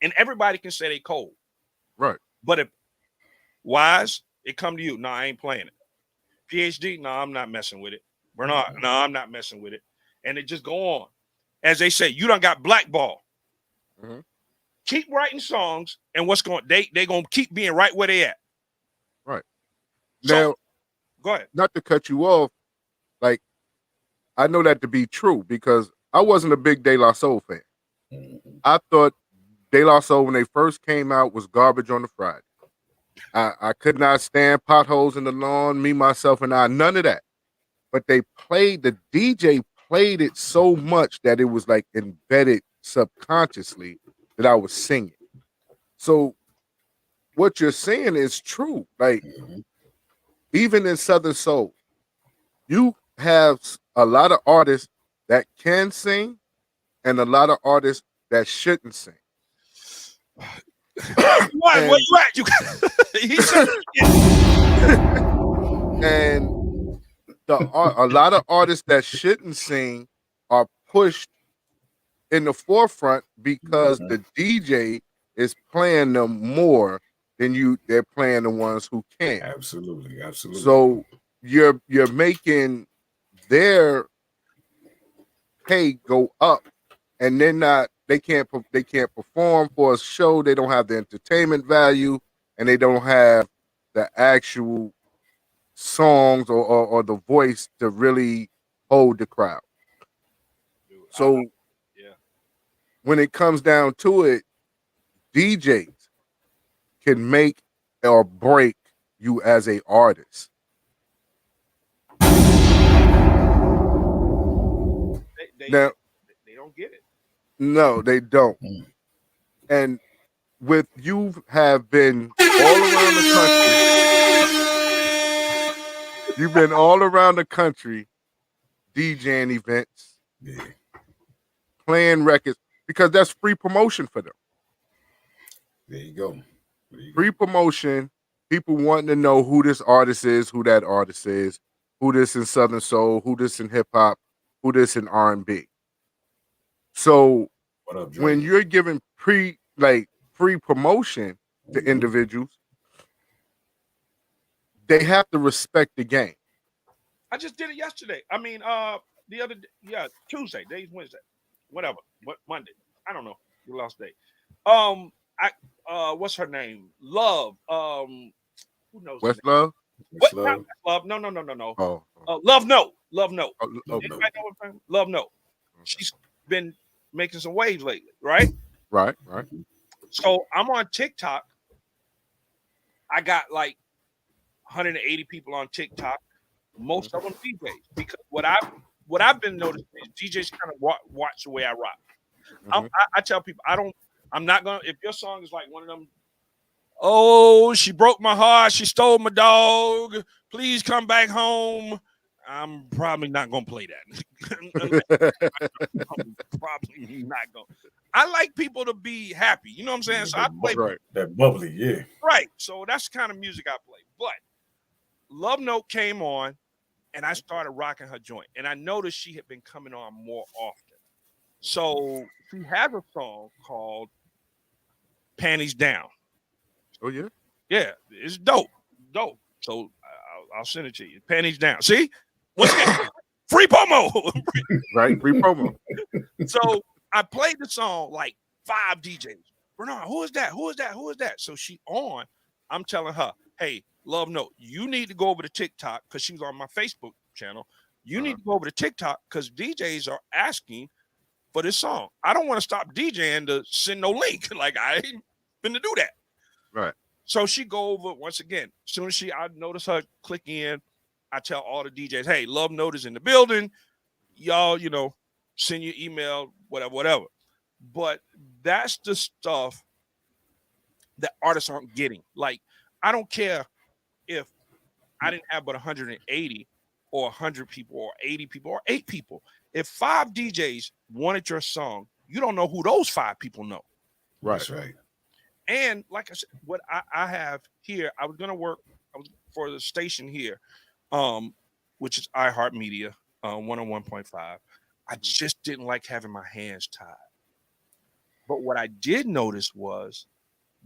And everybody can say they cold. Right. But if Wise, it come to you. No, I ain't playing it. PhD, no, I'm not messing with it. Bernard, no, I'm not messing with it. And it just go on. As they say, you done got blackball. Mhm. Keep writing songs, and what's going they gonna keep being right where they at. Right. So Now, go ahead. not to cut you off, like I know that to be true because I wasn't a big De La Soul fan. I thought De La Soul when they first came out was garbage on the Friday. I could not stand potholes in the lawn, me, myself, and I, none of that. But the DJ played it so much that it was like embedded subconsciously that I was singing. So what you're saying is true. Like even in Southern Soul, you have a lot of artists that can sing and a lot of artists that shouldn't sing. Why? Where you at? You he said and a lot of artists that shouldn't sing are pushed in the forefront because the DJ is playing them more than they're playing the ones who can. Absolutely. So you're making their pay go up, and they can't perform for a show. They don't have the entertainment value, and they don't have the actual songs or the voice to really hold the crowd. So when it comes down to it, DJs can make or break you as a artist. Now, they don't get it. no, they don't. And with you have been all around the country. You've been all around the country DJing events, playing records, because that's free promotion for them. There you go. Free promotion, people wanting to know who this artist is, who that artist is, who this in Southern Soul, who this in hip hop, who this in R&B. So when you're giving free promotion to individuals, they have to respect the game. I just did it yesterday. I mean, the other day, Tuesday, today's Wednesday, whatever, Monday. I don't know. You lost day. What's her name? Love. Who knows? Westlove? What? Not Love. No. Oh. Love No. Love No. Love No. Love No. She's been making some waves lately, right? Right. So I'm on TikTok. I got like 180 people on TikTok. Most of them DJs, because what I've been noticing is DJs kind of watch the way I rock. I tell people I'm not gonna, if your song is like one of them, oh, she broke my heart, she stole my dog, please come back home, I'm probably not gonna play that. I'm probably not gonna. I like people to be happy, you know what I'm saying? So I play that bubbly, yeah. Right. So that's the kind of music I play. But Love Note came on, and I started rocking her joint. And I noticed she had been coming on more often. So she has a song called Panties Down. Oh, yeah? Yeah, it's dope. Dope. So I'll send it to you. Panties Down. See? Once again, free promo. Right, free promo. So I played the song like 5 DJs. Bernard, who is that? Who is that? Who is that? So she on. I'm telling her, hey, Love Note, you need to go over to TikTok, because she was on my Facebook channel. You need to go over to TikTok because DJs are asking for this song. I don't want to stop DJing to send no link. Like, I ain't been to do that. Right. So she go over once again. As soon as I notice her click in, I tell all the DJs, hey, Love Note is in the building. Y'all, send your email, whatever. But that's the stuff that artists aren't getting. Like, I don't care if I didn't have but 180 or 100 people or 80 people or 8 people. If 5 DJs wanted your song, you don't know who those 5 people know. Right. That's right. And like I said, what I have here, I was for the station here, which is iHeartMedia, 101.5. I just didn't like having my hands tied. But what I did notice was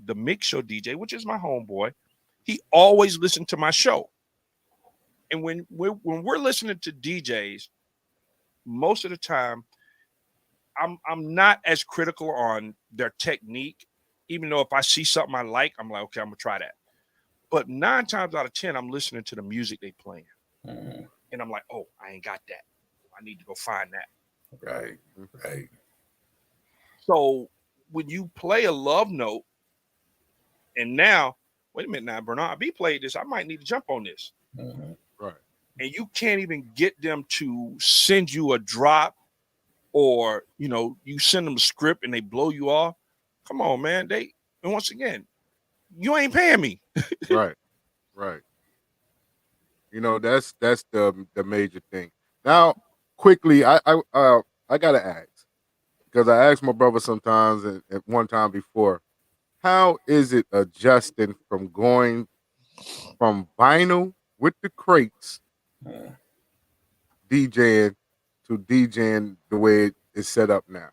the Mix Show DJ, which is my homeboy, he always listened to my show. And when we're listening to DJs, most of the time, I'm not as critical on their technique, even though if I see something I like, I'm like, okay, I'm gonna try that. But 9 times out of 10, I'm listening to the music they playing, and I'm like, oh, I ain't got that. I need to go find that. Right, right. So when you play a love note, and now, wait a minute, now Bernard B played this, I might need to jump on this. Right. And you can't even get them to send you a drop, or you send them a script and they blow you off. Come on, man. And once again, you ain't paying me. Right. Right. That's the major thing. Now, quickly, I gotta ask, because I asked my brother sometimes and at one time before, how is it adjusting from going from vinyl with the crates DJing to DJing the way it is set up now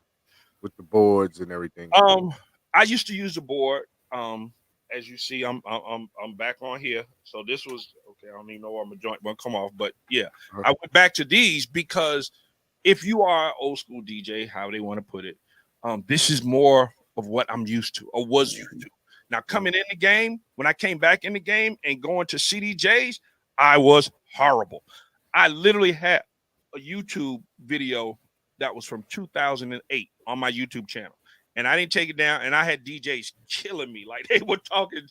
with the boards and everything? I used to use the board. As you see, I'm back on here. So this was okay. I don't even know where my joint will come off, but yeah, I went back to these because if you are an old school DJ, how they want to put it, this is more of what I'm used to or was used to. Now coming in the game, when I came back in the game and going to CDJs, I was horrible. I literally had a YouTube video that was from 2008 on my YouTube channel. And I didn't take it down, and I had DJs killing me. Like, they were talking,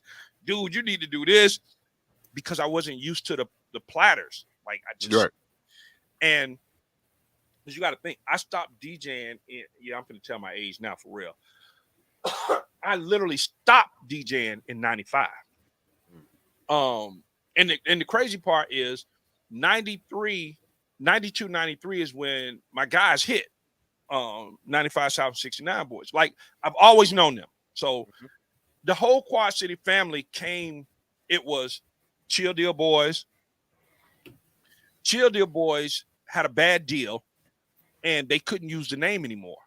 dude, you need to do this, because I wasn't used to the platters. Like, I just, right. And because you got to think, I stopped DJing. I'm going to tell my age now for real. I literally stopped DJing in 95. And the crazy part is 92, 93 is when my guys hit. 95 South 69 boys. Like, I've always known them. So the whole Quad City family came. It was Chill Deal Boys. Chill Deal Boys had a bad deal and they couldn't use the name anymore.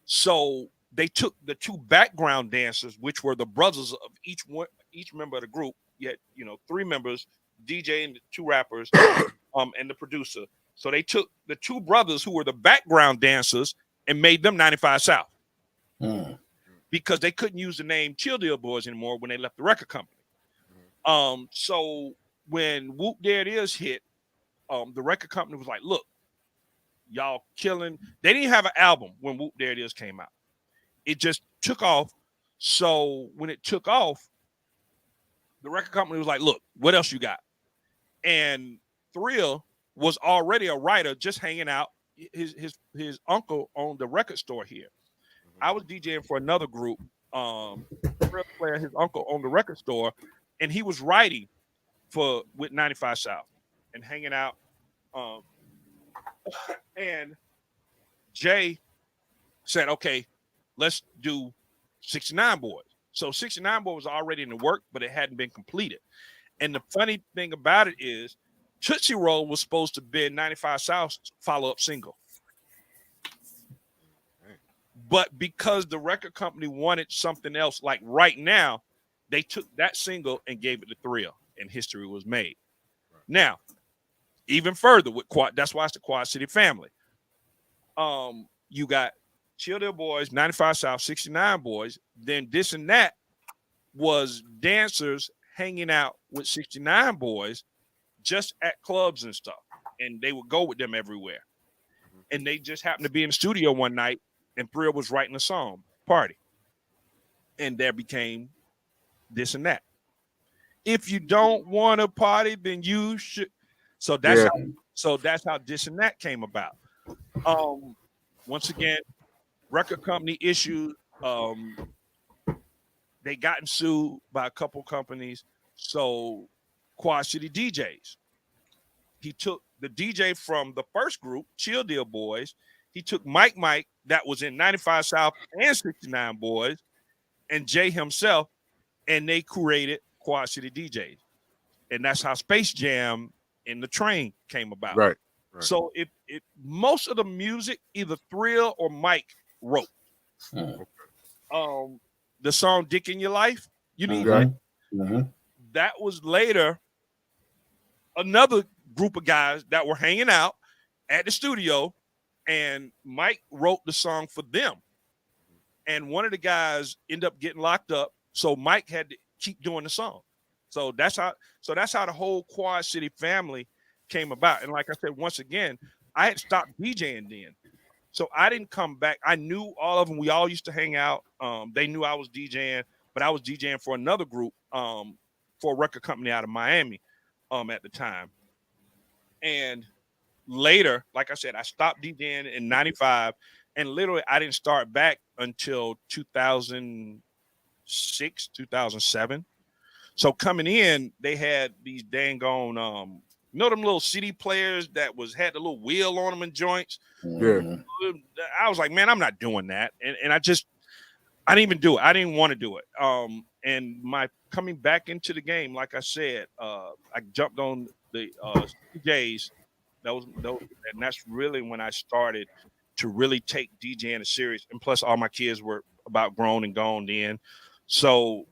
So they took the 2 background dancers, which were the brothers of each member of the group. Yet, 3 members, DJ and the 2 rappers, and the producer. So they took the 2 brothers who were the background dancers and made them 95 South because they couldn't use the name Chill Deal Boys anymore when they left the record company. So when Whoop There It Is hit, the record company was like, look, y'all killing. They didn't have an album when Whoop There It Is came out. It just took off. So when it took off, the record company was like, look, what else you got? And 3reel was already a writer, just hanging out. His uncle owned the record store here. I was DJing for another group. Player, his uncle owned the record store, and he was writing with 95 South and hanging out. And Jay said, "Okay, let's do 69 Boys." So 69 Boys was already in the work, but it hadn't been completed. And the funny thing about it is, Tootsie Roll was supposed to be 95 South's follow-up single. But because the record company wanted something else, like right now, they took that single and gave it to 3reel, and history was made. Now, even further with Quad, that's why it's the Quad City family. You got Chill Deal Boys, 95 South, 69 Boys. Then This and That was dancers hanging out with 69 Boys just at clubs and stuff. And they would go with them everywhere. And they just happened to be in the studio one night, and 3reel was writing a song, Party. And there became This and That. If you don't want to party, then you should. So that's how This and That came about. Once again, record company issued. They gotten sued by a couple companies. So Quad City DJs. He took the DJ from the first group, Chill Deal Boys. He took Mike, that was in 95 South and 69 Boys, and Jay himself, and they created Quad City DJs. And that's how Space Jam and The Train came about. Right. So if most of the music, either 3eel or Mike wrote. The song Dick in Your Life, you need that was later another group of guys that were hanging out at the studio, and Mike wrote the song for them. And one of the guys ended up getting locked up, so Mike had to keep doing the song. So that's how the whole Quad City family came about. And like I said, once again, I had stopped DJing then. So I didn't come back. I knew all of them. We all used to hang out. They knew I was DJing, but I was DJing for another group, for a record company out of Miami at the time. And later, like I said, I stopped DJing in 95, and literally I didn't start back until 2006, 2007. So coming in, they had these dang on, you know, them little CD players that had the little wheel on them and joints. Yeah. I was like, man, I'm not doing that. And I didn't even do it. I didn't want to do it. And my coming back into the game, like I said, I jumped on the DJs. And that's really when I started to really take DJing serious. And plus, all my kids were about grown and gone then. So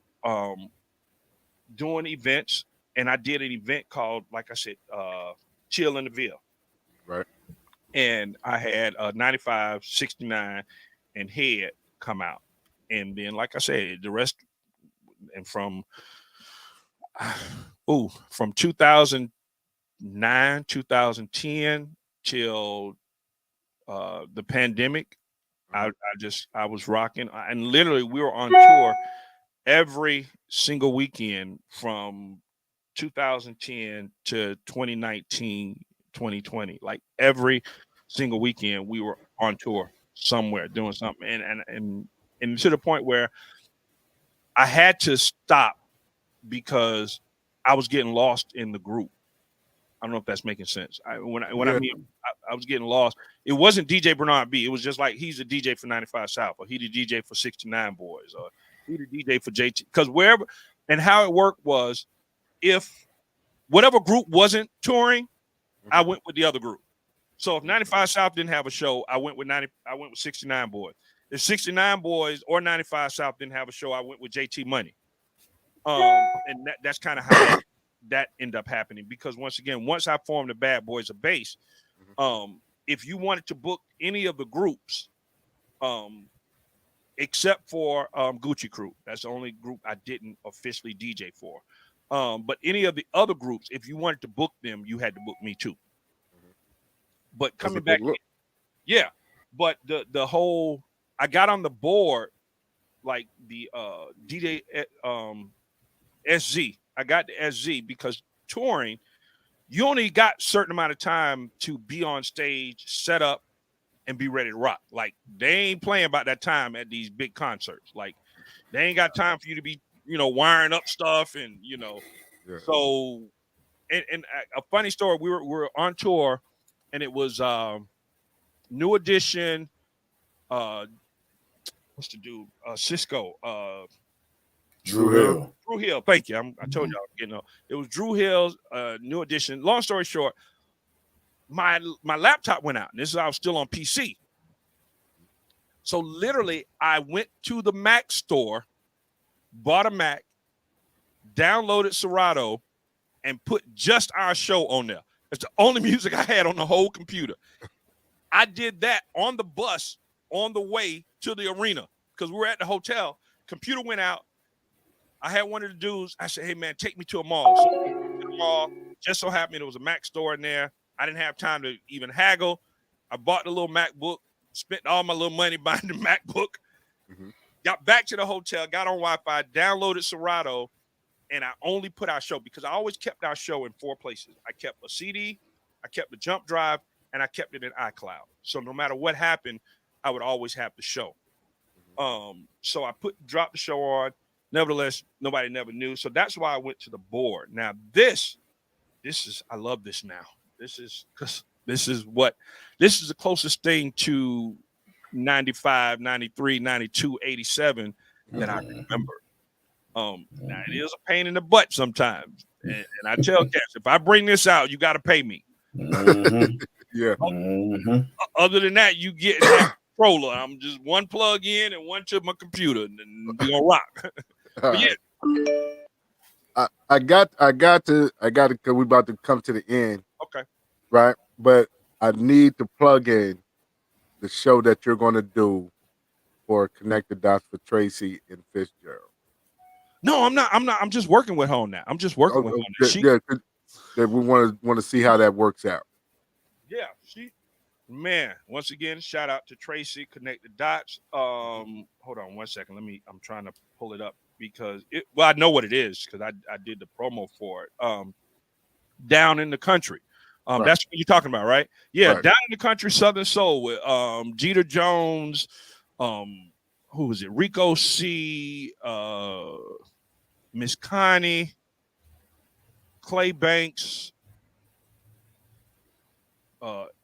doing events, and I did an event called, like I said, Chill in the Ville. Right. And I had 95, 69, and Head come out. And then, like I said, the rest, and from 2009, 2010 till the pandemic, I was rocking. And literally, we were on tour every single weekend from 2010 to 2019, 2020. Like every single weekend, we were on tour somewhere doing something, and to the point where I had to stop because I was getting lost in the group. I don't know if that's making sense. I was getting lost. It wasn't DJ Bernard B. It was just like, he's a DJ for 95 South, or he the DJ for 69 Boys, or he the DJ for JT. Because wherever, and how it worked was, if whatever group wasn't touring, I went with the other group. So if 95 South didn't have a show, I went with 69 Boys. If 69 Boys or 95 South didn't have a show, I went with JT Money. And that's kind of how that ended up happening. Because once I formed the Bad Boys of Bass, if you wanted to book any of the groups, except for Gucci Crew, that's the only group I didn't officially DJ for. But any of the other groups, if you wanted to book them, you had to book me too. But coming back, yeah. But the whole, I got on the board, like the DJ SZ. I got the SZ because touring, you only got a certain amount of time to be on stage, set up, and be ready to rock. Like, they ain't playing about that time at these big concerts. Like, they ain't got time for you to be, wiring up stuff and, Yeah. So, and a funny story, we were on tour, and it was New Edition, what's the dude? Cisco, Drew Hill. Drew Hill, thank you. I told y'all, it was Drew Hill's New Edition. Long story short, my laptop went out, and I was still on PC. So literally, I went to the Mac store, bought a Mac, downloaded Serato, and put just our show on there. It's the only music I had on the whole computer. I did that on the bus on the way to the arena because we were at the hotel. Computer went out. I had one of the dudes. I said, hey, man, take me to a mall. So I went to the mall. Just so happened there was a Mac store in there. I didn't have time to even haggle. I bought the little MacBook, spent all my little money buying the MacBook, got back to the hotel, got on Wi-Fi, downloaded Serato, and I only put our show because I always kept our show in 4 places. I kept a CD, I kept the jump drive, and I kept it in iCloud. So no matter what happened, I would always have the show. So I dropped the show on. Nevertheless, nobody never knew. So that's why I went to the board. Now this is, I love this now. This is the closest thing to 95, 93, 92, 87 that I remember. Now it is a pain in the butt sometimes. And I tell cats, if I bring this out, you got to pay me. Yeah. Other than that, you get that controller. I'm just one plug in and one to my computer, and then we gonna rock. But yeah. I got to because we're about to come to the end, Okay. right? But I need to plug in the show that you're going to do for Connect the Dots for Tracy and Fitzgerald. No, I'm not. I'm just working with her on that. I'm just working with her on that. Yeah, that we want to see how that works out. Yeah, man. Once again, shout out to Tracy. Connect the dots. Hold on one second. I'm trying to pull it up because I know what it is because I did the promo for it. Down in the country. Right. That's what you're talking about, right? Yeah, Right. Down in the Country, Southern Soul with Jeter Jones, who was it? Rico C, Miss Connie, Clay Banks,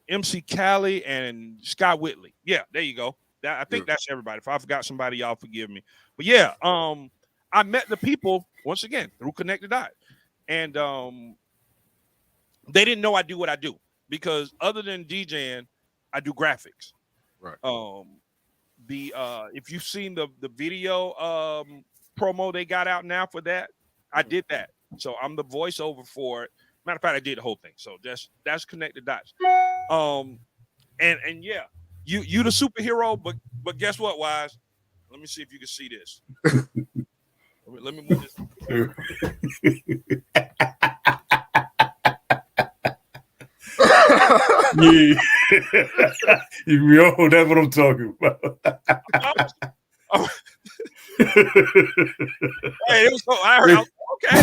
MC Cali, and Scott Whitley. Yeah, there you go. I think that's everybody. If I forgot somebody, y'all forgive me. But yeah, I met the people once again through Connect the Dot, and they didn't know I do what I do because other than DJing, I do graphics. Right. If you've seen the video promo they got out now for that, I did that. So I'm the voiceover for it. Matter of fact, I did the whole thing. So that's Connected Dots. And yeah, you the superhero, but guess what, Wise? Let me see if you can see this. Let me move this. Yeah. Yo, that's what I'm talking about. Hey, it was so I heard okay.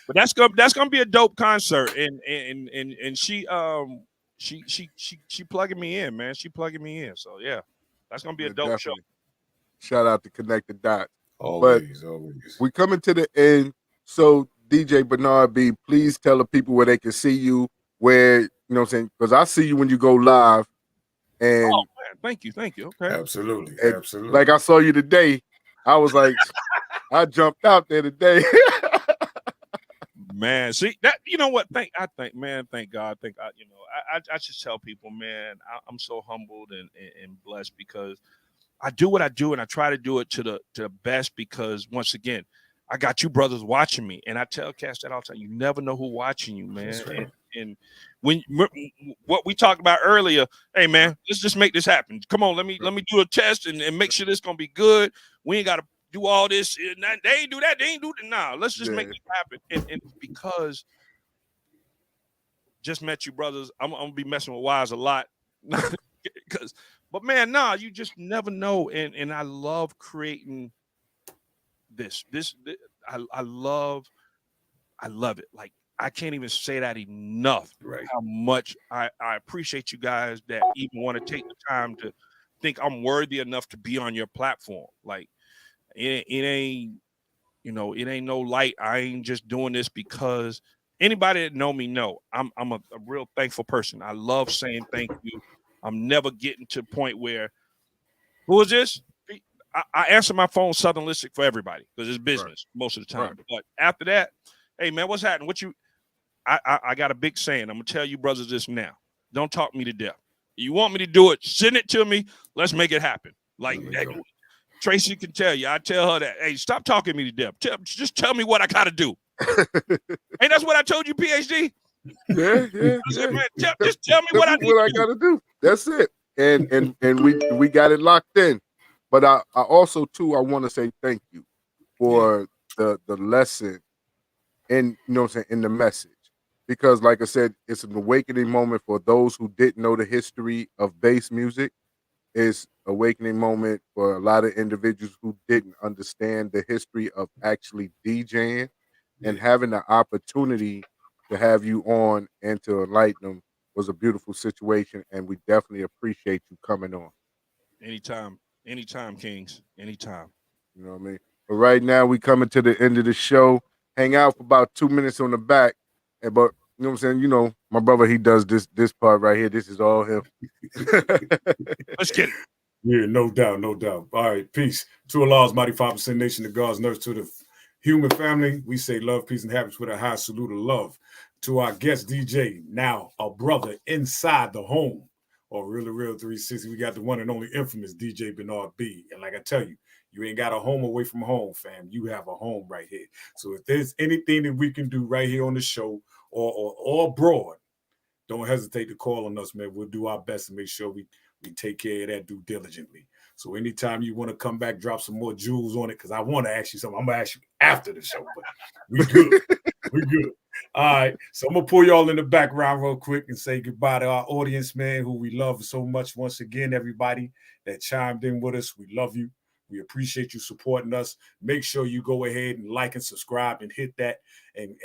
But that's gonna be a dope concert, and she plugging me in, man. She plugging me in, so yeah, that's gonna be a dope definitely. show. Shout out to Connect the Dots. Always. We coming to the end. So DJ Bernard B, please tell the people where they can see you, where you know what I'm saying, because I see you when you go live. And man, thank you. Okay. Absolutely. Like I saw you today. I was like, I jumped out there today. Man, see that you know what? Thank God. I just tell people, man, I'm so humbled and blessed because I do what I do and I try to do it to the best because once again, I got you brothers watching me, and I tell Cass that all the time. You never know who's watching you, man. Right. And when what we talked about earlier, hey man, let's just make this happen. Come on, let me do a test and make sure this gonna be good. We ain't gotta do all this. They ain't do that. They ain't do that. Nah, let's just make it happen. And because just met you brothers, I'm gonna be messing with Wise a lot. But man, nah, you just never know. And I love creating this. I love it. Like I can't even say that enough. Right. How much I appreciate you guys that even want to take the time to think I'm worthy enough to be on your platform. Like it ain't, it ain't no light. I ain't just doing this because anybody that know me know I'm a real thankful person. I love saying thank you. I'm never getting to a point where who is this? I answer my phone southernistic for everybody because it's business most of the time. Right. But after that, hey man, what's happening? I got a big saying. I'm gonna tell you brothers this now. Don't talk me to death. You want me to do it? Send it to me. Let's make it happen. Like Tracy can tell you. I tell her that. Hey, stop talking me to death. Just tell me what I gotta do. Hey, that's what I told you, PhD. Yeah. Said, man, just tell me what I need what I gotta do. That's it. And we got it locked in. But I also too I want to say thank you for the lesson and in the message. Because like I said, it's an awakening moment for those who didn't know the history of bass music. It's an awakening moment for a lot of individuals who didn't understand the history of actually DJing and having the opportunity to have you on and to enlighten them was a beautiful situation. And we definitely appreciate you coming on. Anytime, Kings. Anytime. You know what I mean? But right now we coming to the end of the show. Hang out for about 2 minutes on the back. But you know what I'm saying? My brother, he does this part right here. This is all him. Let's get it. Yeah, no doubt. All right, peace. To Allah's mighty 5% nation, the God's nurse, to the human family. We say love, peace, and happiness with a high salute of love. To our guest DJ, now a brother inside the home or Real2reel360. We got the one and only infamous DJ Bernard B. And like I tell you, you ain't got a home away from home, fam. You have a home right here. So if there's anything that we can do right here on the show or abroad, don't hesitate to call on us, man. We'll do our best to make sure we take care of that due diligently. So anytime you want to come back, drop some more jewels on it, because I want to ask you something. I'm going to ask you after the show, but we good. We good. All right. So I'm going to pull y'all in the background real quick and say goodbye to our audience, man, who we love so much. Once again, everybody that chimed in with us, we love you. We appreciate you supporting us. Make sure you go ahead and like and subscribe and hit that and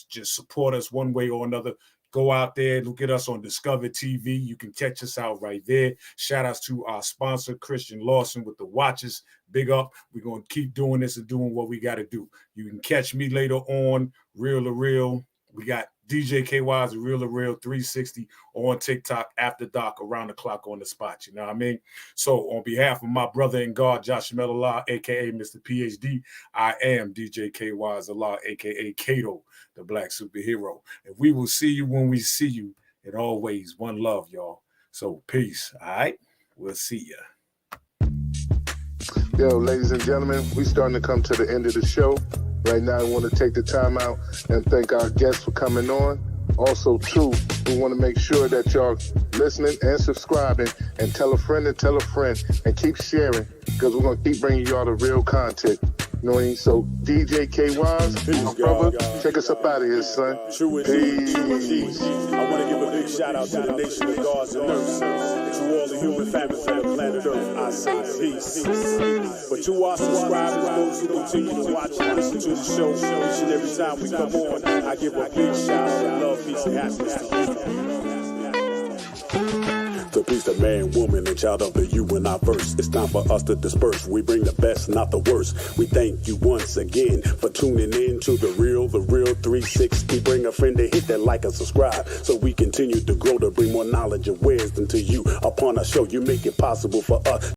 just support us one way or another. Go out there, look at us on Discover TV. You can catch us out right there. Shout outs to our sponsor, Christian Lawson, with the watches. Big up. We're going to keep doing this and doing what we got to do. You can catch me later on Real to Real. We got DJ KY's Real2reel360 on TikTok after dark, around the clock on the spot. You know what I mean? So on behalf of my brother in God, Joshua Allah, a.k.a. Mr. PhD, I am DJ KY's Allah, a.k.a. Kato, the Black Superhero. And we will see you when we see you. And always one love, y'all. So peace, all right? We'll see ya. Yo, ladies and gentlemen, we starting to come to the end of the show. Right now, I want to take the time out and thank our guests for coming on. Also, too, we want to make sure that y'all listening and subscribing, and tell a friend and keep sharing, because we're going to keep bringing y'all the real content. You know what I mean? So, DJ KY's, my brother, take us up out of here, son. True indeed, true indeed. I want to give a big shout out to the nation of gods and earths. To all the human families on the planet Earth, I say peace. But to our subscribers, those who continue to watch and listen to the show each and every time we come on, I give a big shout out of love, peace, and happiness to you. To peace, the man, woman, and child of the you and I verse. It's time for us to disperse. We bring the best, not the worst. We thank you once again for tuning in to the Real360. Bring a friend to hit that like and subscribe, so we continue to grow, to bring more knowledge and wisdom to you. Upon our show, you make it possible for us